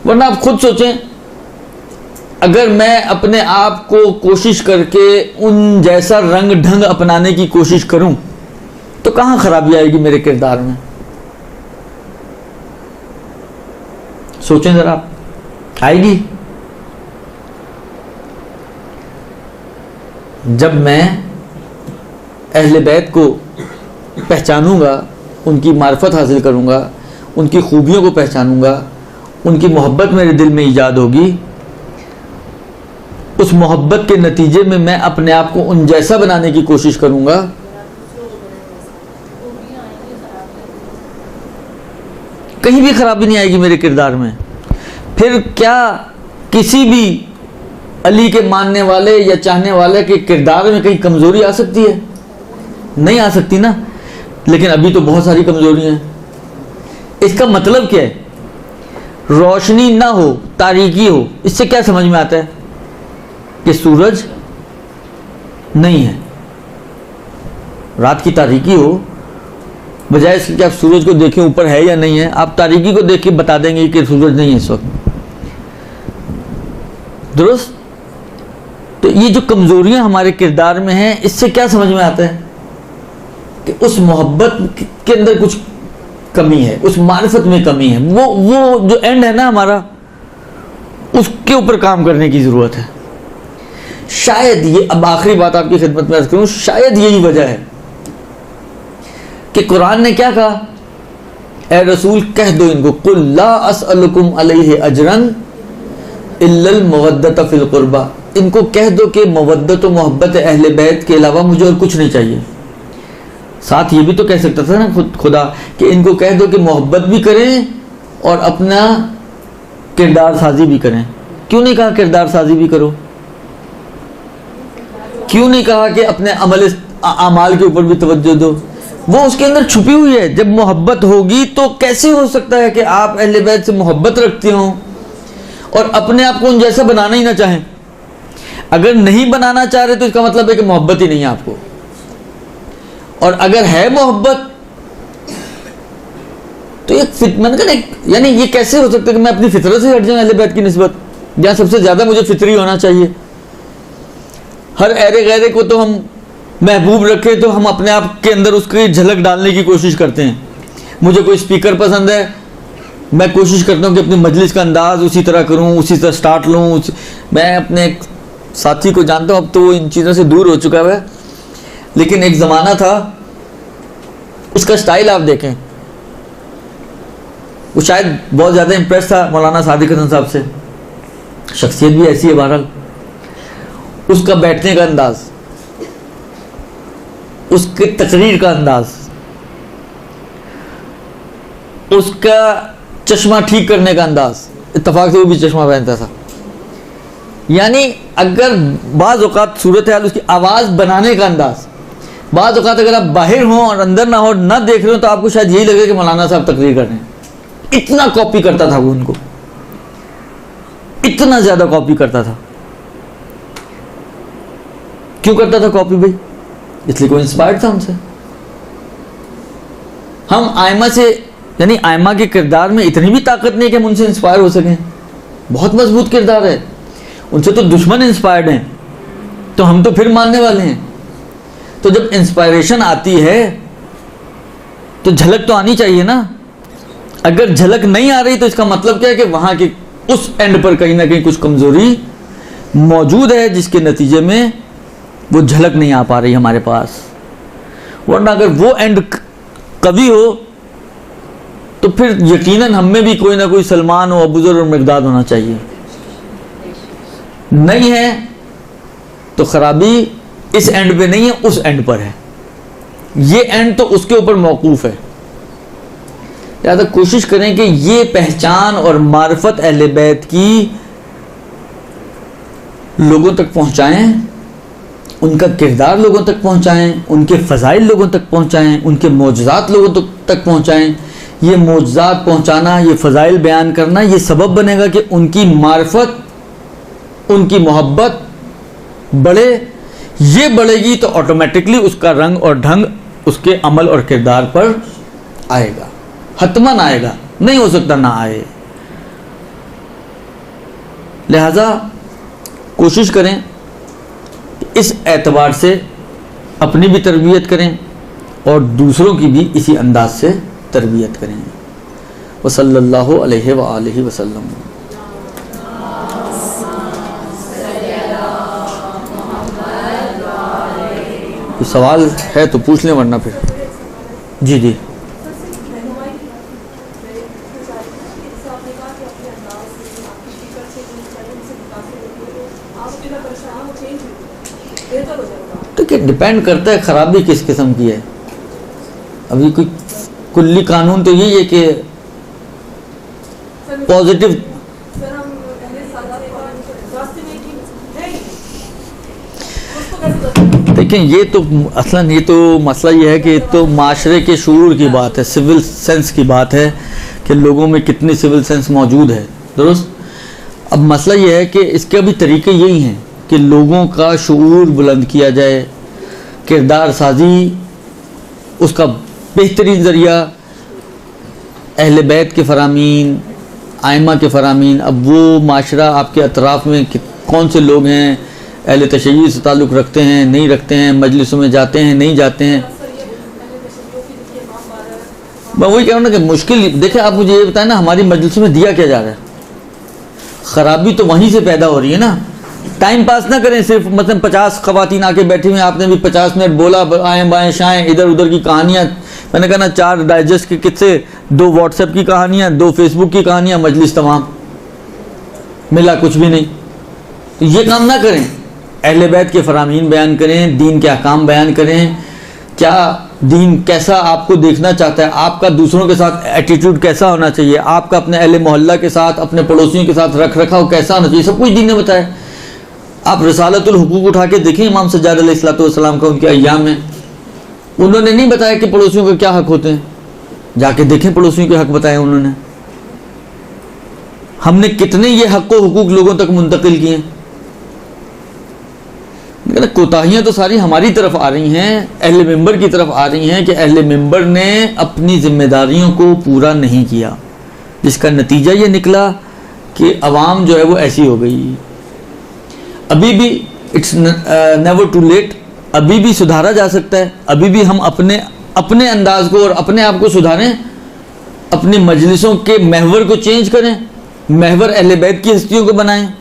वरना आप खुद सोचें, अगर मैं अपने आप को कोशिश करके उन जैसा रंग ढंग अपनाने की कोशिश करूं तो कहां खराबी आएगी मेरे किरदार में? सोचें जरा, आएगी? जब मैं अहले बैत को पहचानूंगा, उनकी मार्फत हासिल करूंगा, उनकी खूबियों को पहचानूंगा, उनकी मोहब्बत मेरे दिल में ईजाद होगी, उस मोहब्बत के नतीजे में मैं अपने आप को उन जैसा बनाने की कोशिश करूंगा, कहीं भी खराबी नहीं आएगी मेरे किरदार में। फिर क्या किसी भी अली के मानने वाले या चाहने वाले के किरदार में कहीं कमजोरी आ सकती है? नहीं आ सकती ना। लेकिन अभी तो बहुत सारी कमजोरियां हैं। इसका मतलब क्या है? रोशनी ना हो, तारीकी हो, इससे क्या समझ में आता है? कि सूरज नहीं है। रात की तारीकी हो, बजाय इसके कि आप सूरज को देखें ऊपर है या नहीं है, आप तारीकी को देख के बता देंगे कि सूरज नहीं है इस वक्त। दुरुस्त? तो ये जो कमजोरियां हमारे किरदार में हैं, इससे क्या समझ में आता है? कि उस मोहब्बत के अंदर कुछ कमी है, उस मारिफत में कमी है। वो जो एंड है ना हमारा, उसके ऊपर काम करने की जरूरत है। शायद ये, अब आखिरी बात आपकी खिदमत में अर्ज करूं, शायद यही वजह है कि कुरान ने क्या कहा? ए रसूल कह दो इनको, कुल ला असअलुकुम अलैहि अजरन इल्लल मवद्दत फिल कुर्बा। इनको कह दो कि मवद्दत और मोहब्बत अहले बैत के अलावा मुझे और कुछ नहीं चाहिए। साथ ये भी तो कह सकता था ना खुदा कि इनको कह दो कि मोहब्बत भी करें और अपना किरदार साजी भी करें। क्यों नहीं कहा किरदार साजी भी करो? क्यों नहीं कहा कि अपने अमाल के ऊपर भी तवज्जो दो? वो उसके अंदर छुपी हुई है। जब मोहब्बत होगी तो कैसे हो सकता है कि आप अहले बैत से मोहब्बत रखते हो और अपने आप को उन जैसा बनाना ही ना चाहें? अगर नहीं बनाना चाह रहे तो इसका मतलब है कि मोहब्बत ही नहीं है आपको। और अगर है मोहब्बत तो यानी ये कैसे हो सकता है कि मैं अपनी फितरत से हट जाऊं अहले बैत की निस्बत, जहां सबसे ज्यादा मुझे फितरी होना चाहिए। हर ऐरे गैरे को तो हम महबूब रखे तो हम अपने आप के अंदर उसकी झलक डालने की कोशिश करते हैं। मुझे कोई स्पीकर पसंद है, मैं कोशिश करता हूँ कि अपनी मजलिस का अंदाज उसी तरह करूँ, उसी तरह स्टार्ट लूँ। मैं अपने एक साथी को जानता हूँ, अब तो वो इन चीज़ों से दूर हो चुका है, लेकिन एक ज़माना था उसका स्टाइल आप देखें, वो शायद बहुत ज़्यादा इम्प्रेस था मौलाना सादिक हसन साहब से। शख्सियत भी ऐसी है बहरहाल। उसका बैठने का अंदाज, उसके तकरीर का अंदाज, उसका चश्मा ठीक करने का अंदाज, इत्तफाक से वो भी चश्मा पहनता था। यानी अगर बाज़ औक़ात सूरत हाल, उसकी आवाज़ बनाने का अंदाज, बाज़ औक़ात अगर आप बाहर हों और अंदर ना हो, ना देख रहे हो, तो आपको शायद यही लगे कि मौलाना साहब तकरीर कर रहे हैं। इतना कॉपी करता था वो उनको, इतना ज़्यादा कॉपी करता था। क्यों करता था कॉपी भाई? इसलिए कोई इंस्पायर्ड था उनसे। हम आयमा से, यानी आयमा के किरदार में इतनी भी ताकत नहीं कि हम उनसे इंस्पायर हो सकें। बहुत मजबूत किरदार है, उनसे तो दुश्मन इंस्पायर्ड हैं, तो हम तो फिर मानने वाले हैं। तो जब इंस्पायरेशन आती है तो झलक तो आनी चाहिए ना। अगर झलक नहीं आ रही तो इसका मतलब क्या है कि वहां के उस एंड पर कहीं ना कहीं कुछ कमजोरी मौजूद है, जिसके नतीजे में वो झलक नहीं आ पा रही हमारे पास। वरना अगर वो एंड कभी हो तो फिर यकीनन हम में भी कोई ना कोई सलमान और अबूजर और मिकदाद होना चाहिए। नहीं है तो खराबी इस एंड पे नहीं है, उस एंड पर है। ये एंड तो उसके ऊपर मौकूफ है। लिहाजा कोशिश करें कि ये पहचान और मार्फत अहले बैत की लोगों तक पहुंचाएं, उनका किरदार लोगों तक पहुंचाएं, उनके फ़ज़ाइल लोगों तक पहुंचाएं, उनके मौजज़ात लोगों तक पहुंचाएं। ये मौजज़ात पहुंचाना, ये फ़ज़ाइल बयान करना, ये सबब बनेगा कि उनकी मार्फत, उनकी मोहब्बत बढ़े। ये बढ़ेगी तो ऑटोमेटिकली उसका रंग और ढंग उसके अमल और किरदार पर आएगा, हतमन आएगा, नहीं हो सकता ना आए। लिहाजा कोशिश करें कि इस एतबार से अपनी भी तरबियत करें और दूसरों की भी इसी अंदाज से तरबियत करें। वसल्लल्लाहु अलैहि व आलिहि वसल्लम। कोई सवाल है तो पूछ लें, वरना फिर जी जी। देखिए डिपेंड करता है खराबी किस किस्म की है। अभी कोई कुल्ली कानून तो यही है कि पॉजिटिव, देखिए ये तो असलन ये तो मसला ये है कि तो माशरे के शूर की बात है, सिविल सेंस की बात है कि लोगों में कितनी सिविल सेंस मौजूद है, दुरुस्त। अब मसला ये है कि इसके अभी तरीके यही हैं कि लोगों का शऊर बुलंद किया जाए, किरदार साजी उसका बेहतरीन ज़रिया अहले बैत के फ़रामीन, आइमा के फ़रामीन। अब वो माशरा आपके अतराफ़ में कौन से लोग हैं, अहले तशय्युअ से ताल्लुक़ रखते हैं नहीं रखते हैं, मजलिसों में जाते हैं नहीं जाते हैं। मैं वही कह रहा हूँ ना कि मुश्किल। देखिए आप मुझे ये बताएं ना, हमारी मजलिसों में दिया क्या जा रहा है? ख़राबी तो वहीं से पैदा हो रही है ना। टाइम पास ना करें सिर्फ, मतलब 50 ख़वातीन आके बैठी हुई हैं, आपने भी 50 मिनट बोला, आएँ बाएँ शाएँ, इधर उधर की कहानियाँ। मैंने कहा ना 4 डाइजेस्ट के किस्से, 2 व्हाट्सएप की कहानियाँ, 2 फेसबुक की कहानियाँ, मजलिस तमाम, मिला कुछ भी नहीं। तो ये काम ना करें। अहले बैत के फ़रामीन बयान करें, दीन के अहकाम बयान करें, क्या दीन कैसा आपको देखना चाहता है, आपका दूसरों के साथ एटीट्यूड कैसा होना चाहिए, आपका अपने अहले मोहल्ला के साथ, अपने पड़ोसियों के साथ रख रखाव कैसा होना चाहिए, सब कुछ दीन ने बताया। आप रिसालतुल हुकूक उठा के देखें इमाम सज्जाद अलैहिस्सलाम का, उनके अय्याम में उन्होंने नहीं बताया कि पड़ोसियों के क्या हक होते हैं। जाके देखें पड़ोसियों के हक बताए उन्होंने। हमने कितने ये हक व हुकूक लोगों तक मुंतकिल किए हैं। कोताहियाँ तो सारी हमारी तरफ आ रही हैं, अहले मिंबर की तरफ आ रही हैं कि अहले मिंबर ने अपनी जिम्मेदारियों को पूरा नहीं किया, जिसका नतीजा ये निकला कि अवाम जो है वो ऐसी हो गई। अभी भी इट्स नेवर टू लेट, अभी भी सुधारा जा सकता है। अभी भी हम अपने अंदाज को और अपने आप को सुधारें, अपनी मजलिसों के महवर को चेंज करें, महवर अहले बैत की हस्तियों को बनाएं,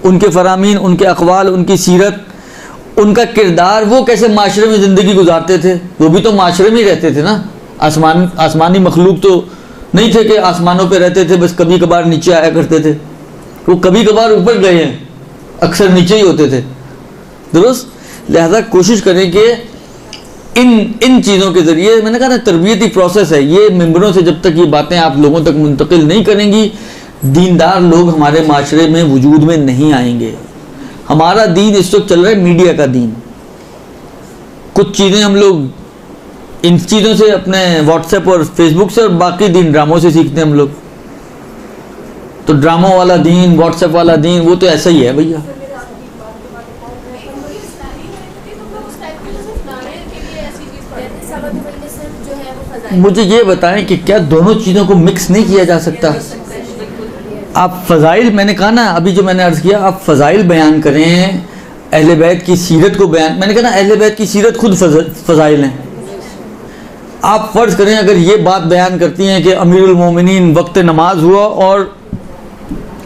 उनके फ़रामीन, उनके अक़वाल, उनकी सीरत, उनका किरदार, वो कैसे माशरे में ज़िंदगी गुजारते थे। वो भी तो माशरे में ही रहते थे ना। आसमानी मखलूक तो नहीं थे कि आसमानों पे रहते थे, बस कभी कभार नीचे आया करते थे। वो कभी कभार ऊपर गए हैं, अक्सर नीचे ही होते थे, दुरुस्त। लिहाजा कोशिश करें कि इन चीज़ों के ज़रिए, मैंने कहा ना तरबियती प्रोसेस है ये। मिंबरों से जब तक ये बातें आप लोगों तक मुंतकिल नहीं करेंगी, दीनदार लोग हमारे माशरे में वजूद में नहीं आएंगे। हमारा दीन इस वक्त चल रहा है मीडिया का दीन। कुछ चीज़ें हम लोग इन चीज़ों से, अपने व्हाट्सएप और फेसबुक से, और बाकी दीन ड्रामों से सीखते हैं हम लोग। तो ड्रामों वाला दीन, व्हाट्सएप वाला दीन, वो तो ऐसा ही है भैया। मुझे ये बताएं कि क्या दोनों चीज़ों को मिक्स नहीं किया जा सकता? आप फ़ज़ाइल, मैंने कहा ना अभी जो मैंने अर्ज़ किया, आप फ़ज़ाइल बयान करें, अहले बैत की सीरत को बयान, मैंने कहा ना अहले बैत की सीरत खुद फ़ज़ाइल हैं। आप फ़र्ज़ करें अगर ये बात बयान करती हैं कि अमीरुल मोमिनीन वक्त नमाज हुआ और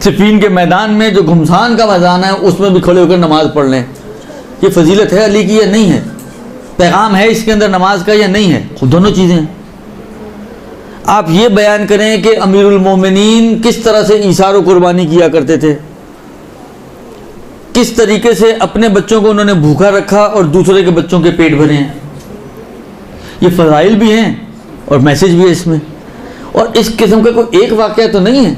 सिफ़ीन के मैदान में जो घुमसान का मैदान है उसमें भी खड़े होकर नमाज़ पढ़ लें, ये फजीलत है अली की या नहीं है? पैगाम है इसके अंदर नमाज का या नहीं है? दोनों चीज़ें हैं। आप ये बयान करें कि अमीरुल मोमिनीन किस तरह से ईसार और कुर्बानी किया करते थे, किस तरीके से अपने बच्चों को उन्होंने भूखा रखा और दूसरे के बच्चों के पेट भरे हैं। ये फ़ज़ाइल भी हैं और मैसेज भी है इसमें। और इस किस्म का कोई एक वाक़या तो नहीं है,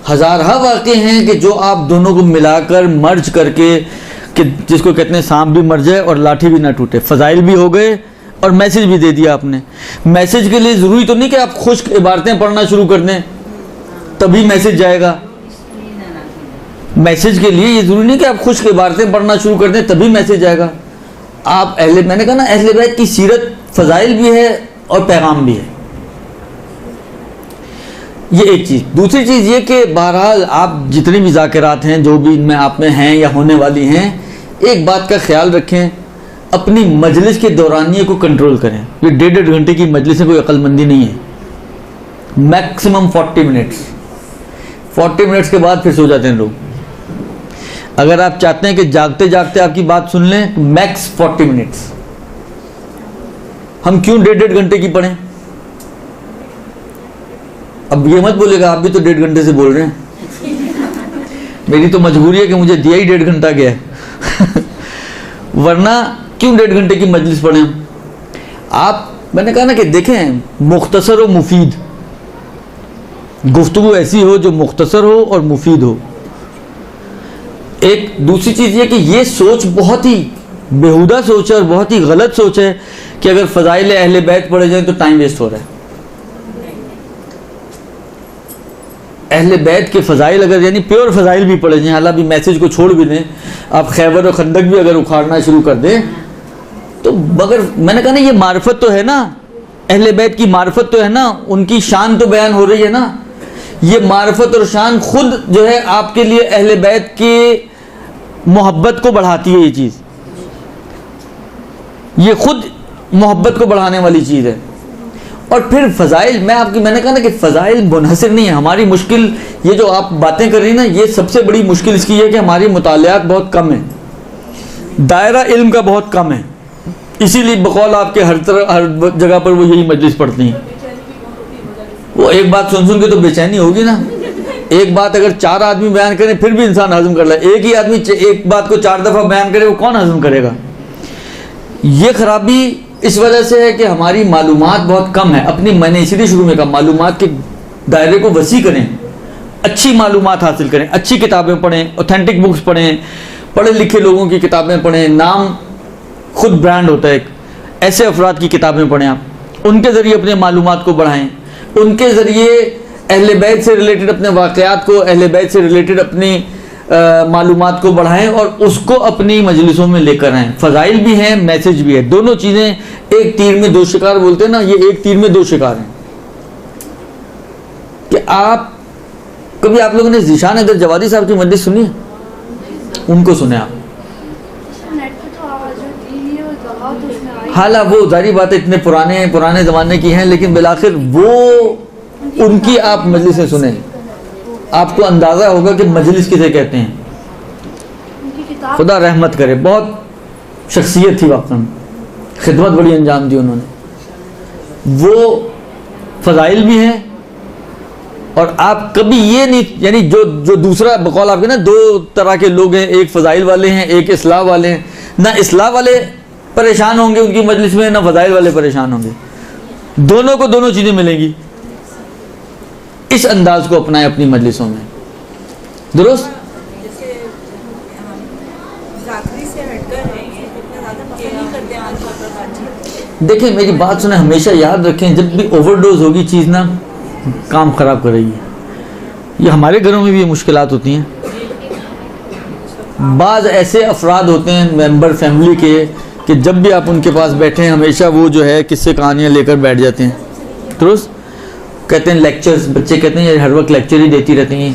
हज़ारा वाक़े हैं कि जो आप दोनों को मिलाकर मर्ज करके, कि जिसको कहते हैं सांप भी मर जाए और लाठी भी ना टूटे। फ़ज़ाइल भी हो गए और मैसेज भी दे दिया आपने। मैसेज के लिए ज़रूरी तो नहीं कि आप खुश्क इबारतें पढ़ना शुरू कर दें तभी मैसेज जाएगा। मैसेज के लिए ये ज़रूरी नहीं कि आप खुश्क इबारतें पढ़ना शुरू कर दें तभी मैसेज जाएगा। आप मैंने कहा ना अहले बैत की सीरत फ़ज़ाइल भी है और पैगाम भी है। ये एक चीज़। दूसरी चीज़ ये कि बहरहाल आप जितनी भी ज़ाकिरात हैं जो भी इनमें आप में हैं या होने वाली हैं, एक बात का ख्याल रखें, अपनी मजलिस के दौरानिए को कंट्रोल करें। ये 1.5 घंटे की मजलिस में कोई अक्लमंदी नहीं है। मैक्सिमम 40 मिनट्स, 40 मिनट्स के बाद फिर सो जाते हैं लोग। अगर आप चाहते हैं कि जागते जागते आपकी बात सुन लें तो मैक्स 40 मिनट्स। हम क्यों 1.5 घंटे की पढ़ें? अब ये मत बोलेगा आप भी तो 1.5 घंटे से बोल रहे हैं। मेरी तो मजबूरी है कि मुझे दिया ही 1.5 घंटा गया है। वरना क्यों 1.5 घंटे की मजलिस पढ़ें हम? आप, मैंने कहा ना कि देखें, मुख्तसर और मुफीद गुफ्तगू ऐसी हो जो मुख्तसर हो और मुफीद हो। एक दूसरी चीज़ ये कि ये सोच बहुत ही बेहुदा सोच है और बहुत ही गलत सोच है कि अगर फ़ज़ाइल अहले बैत पढ़े जाए तो टाइम वेस्ट हो रहा है। अहले बैत के फ़ज़ाइल अगर यानी प्योर फ़ज़ाइल भी पढ़े जाएँ, हालांकि मैसेज को छोड़ भी दें, आप खैबर और खंदक भी अगर उखाड़ना शुरू कर दें तो मगर मैंने कहा ना ये मार्फत तो है ना, अहले बैत की मार्फत तो है ना, उनकी शान तो बयान हो रही है ना। ये मार्फत और शान खुद जो है आपके लिए अहले बैत की मोहब्बत को बढ़ाती है। ये चीज़, ये खुद मोहब्बत को बढ़ाने वाली चीज़ है। और फिर फ़ज़ाइल, मैंने कहा ना कि फ़ज़ाइल मुनहसर नहीं है। हमारी मुश्किल ये जो आप बातें कर रही हैं ना, ये सबसे बड़ी मुश्किल इसकी है कि हमारी मुतालियात बहुत कम है, दायरा इल्म का बहुत कम है। इसीलिए बकौल आपके हर जगह पर वो यही मजलिस पढ़ती हैं। वो एक बात सुन सुन के तो बेचैनी होगी ना। एक बात अगर 4 आदमी बयान करें फिर भी इंसान हजम कर ले, एक ही आदमी एक बात को 4 दफ़ा बयान करे वो कौन हजम करेगा? ये खराबी इस वजह से है कि हमारी मालूमात बहुत कम है। अपनी, मैंने इसीलिए शुरू में कहा, मालूमात के दायरे को वसी करें, अच्छी मालूमात हासिल करें, अच्छी किताबें पढ़ें, ऑथेंटिक बुक्स पढ़ें, पढ़े लिखे लोगों की किताबें पढ़ें। नाम खुद ब्रांड होता है। ऐसे अफराद की किताबें पढ़ें, आप उनके ज़रिए अपने मालूमात को बढ़ाएं, उनके ज़रिए अहले बैत से रिलेटेड अपने वाक़यात को, अहले बैत से रिलेटेड अपनी मालूमात को बढ़ाएं और उसको अपनी मजलिसों में लेकर आएँ। फ़ज़ाइल भी हैं, मैसेज भी है, दोनों चीज़ें एक तीर में 2 शिकार बोलते हैं ना, ये एक तीर में 2 शिकार हैं। कि आप कभी आप लोगों ने ज़ीशान अगर जवादी साहब की मजलिस सुनी है? उनको सुने आप। हालांकि वो जारी बात है इतने पुराने ज़माने की हैं, लेकिन बिलाखिर वो उनकी आप मजलिसें सुने, आपको अंदाज़ा होगा कि मजलिस किसे कहते हैं। खुदा रहमत करे, बहुत शख्सियत थी वाक़ई, खिदमत बड़ी अंजाम दी उन्होंने। वो फ़ज़ाइल भी हैं और आप कभी ये नहीं, यानी जो दूसरा बकौल आपके ना 2 तरह के लोग हैं, एक फ़ज़ाइल वाले हैं, एक इस्लाह वाले हैं। ना इस्लाह वाले परेशान होंगे उनकी मजलिस में, ना फ़ज़ाइल वाले परेशान होंगे। दोनों को दोनों चीज़ें मिलेंगी। इस अंदाज को अपनाएं अपनी मजलिसों में। दुरुस्त? देखिए मेरी बात सुने, हमेशा याद रखें, जब भी ओवरडोज होगी चीज़ ना, काम ख़राब कर रही है। ये हमारे घरों में भी ये मुश्किलात होती हैं। बाज़ ऐसे अफराद होते हैं मेंबर फैमिली के कि जब भी आप उनके पास बैठे हमेशा वो जो है किस्से कहानियाँ लेकर बैठ जाते हैं। दुरुस्त? कहते हैं लेक्चर्स, बच्चे कहते हैं हर वक्त लेक्चर ही देती रहती हैं।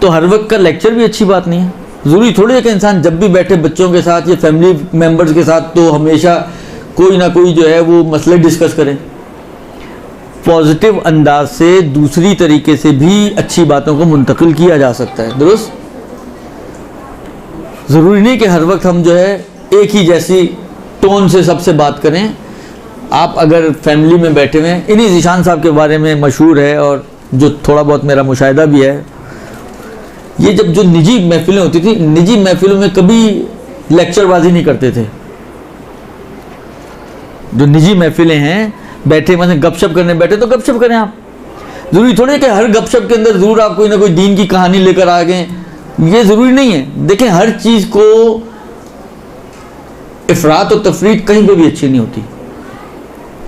तो हर वक्त का लेक्चर भी अच्छी बात नहीं है। ज़रूरी थोड़ी है कि इंसान जब भी बैठे बच्चों के साथ या फैमिली मेम्बर्स के साथ तो हमेशा कोई ना कोई जो है वो मसले डिस्कस करें। पॉजिटिव अंदाज से दूसरी तरीके से भी अच्छी बातों को मुंतकिल किया जा सकता है। दुरुस्त? ज़रूरी नहीं कि हर वक्त हम जो है एक ही जैसी टोन से सबसे बात करें। आप अगर फैमिली में बैठे हुए हैं, इन्हीं ज़ीशान साहब के बारे में मशहूर है और जो थोड़ा बहुत मेरा मुशाहिदा भी है, ये जब जो निजी महफिलें होती थी, निजी महफिलों में कभी लेक्चरबाजी नहीं करते थे। जो निजी महफिलें हैं, बैठे मतलब गपशप करने बैठे तो गपशप करें आप। ज़रूरी थोड़ी है कि हर गपशप के अंदर ज़रूर आप कोई ना कोई दीन की कहानी लेकर आ गए, ये ज़रूरी नहीं है। देखें हर चीज़ को इफ़रात और तफरीत कहीं पर भी अच्छी नहीं होती।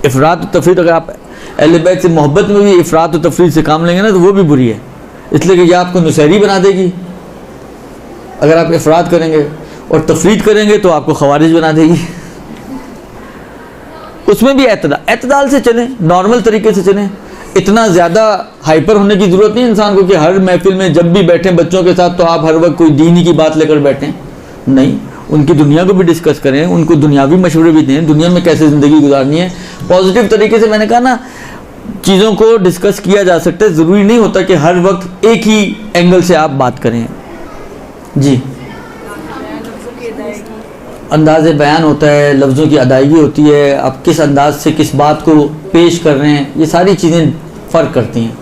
इफ़रात और तफरीत, अगर आप अहले बैत से मोहब्बत में भी इफ़रात और तफरीत से काम लेंगे ना तो वो भी बुरी है, इसलिए कि यह आपको नुसैरी बना देगी। अगर आप इफ़रात करेंगे और तफरीत करेंगे तो आपको खवारिज बना देगी। उसमें भी एतदाल से चलें, नॉर्मल तरीके से चलें। इतना ज़्यादा हाइपर होने की ज़रूरत नहीं इंसान को कि हर महफिल में जब भी बैठें बच्चों के साथ तो आप हर वक्त कोई दीनी की बात लेकर बैठें। नहीं, उनकी दुनिया को भी डिस्कस करें, उनको दुनियावी मशवरे भी दें, दुनिया में कैसे ज़िंदगी गुजारनी है पॉजिटिव तरीके से। मैंने कहा ना, चीज़ों को डिस्कस किया जा सकता है, ज़रूरी नहीं होता कि हर वक्त एक ही एंगल से आप बात करें। जी, अंदाज़ बयान होता है, लफ्ज़ों की अदायगी होती है, आप किस अंदाज से किस बात को पेश कर रहे हैं, ये सारी चीज़ें फ़र्क करती हैं।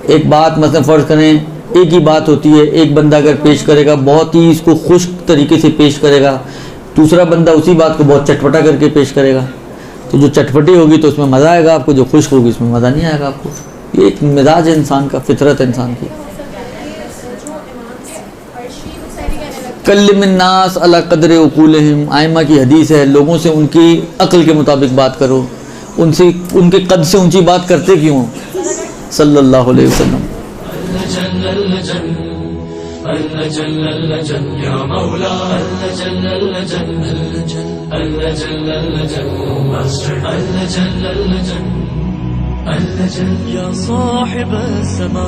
एक बात मतलब फ़र्ज़ करें एक ही बात होती है, एक बंदा अगर पेश करेगा बहुत ही इसको खुश्क तरीके से पेश करेगा, दूसरा बंदा उसी बात को बहुत चटपटा करके पेश करेगा। तो जो चटपटी होगी तो उसमें मज़ा आएगा आपको, जो खुश्क होगी उसमें मज़ा नहीं आएगा आपको। ये एक मिजाज है इंसान का, फितरत है इंसान की। कल्लिमिन्नास अला क़द्रि उक़ूलिहिम, आइमा की हदीस है, लोगों से उनकी अक्ल के मुताबिक बात करो, उनसे उनके कद से ऊंची बात करते क्यों? सल्लल्लाहु अलैहि वसल्लम। या साहिब समा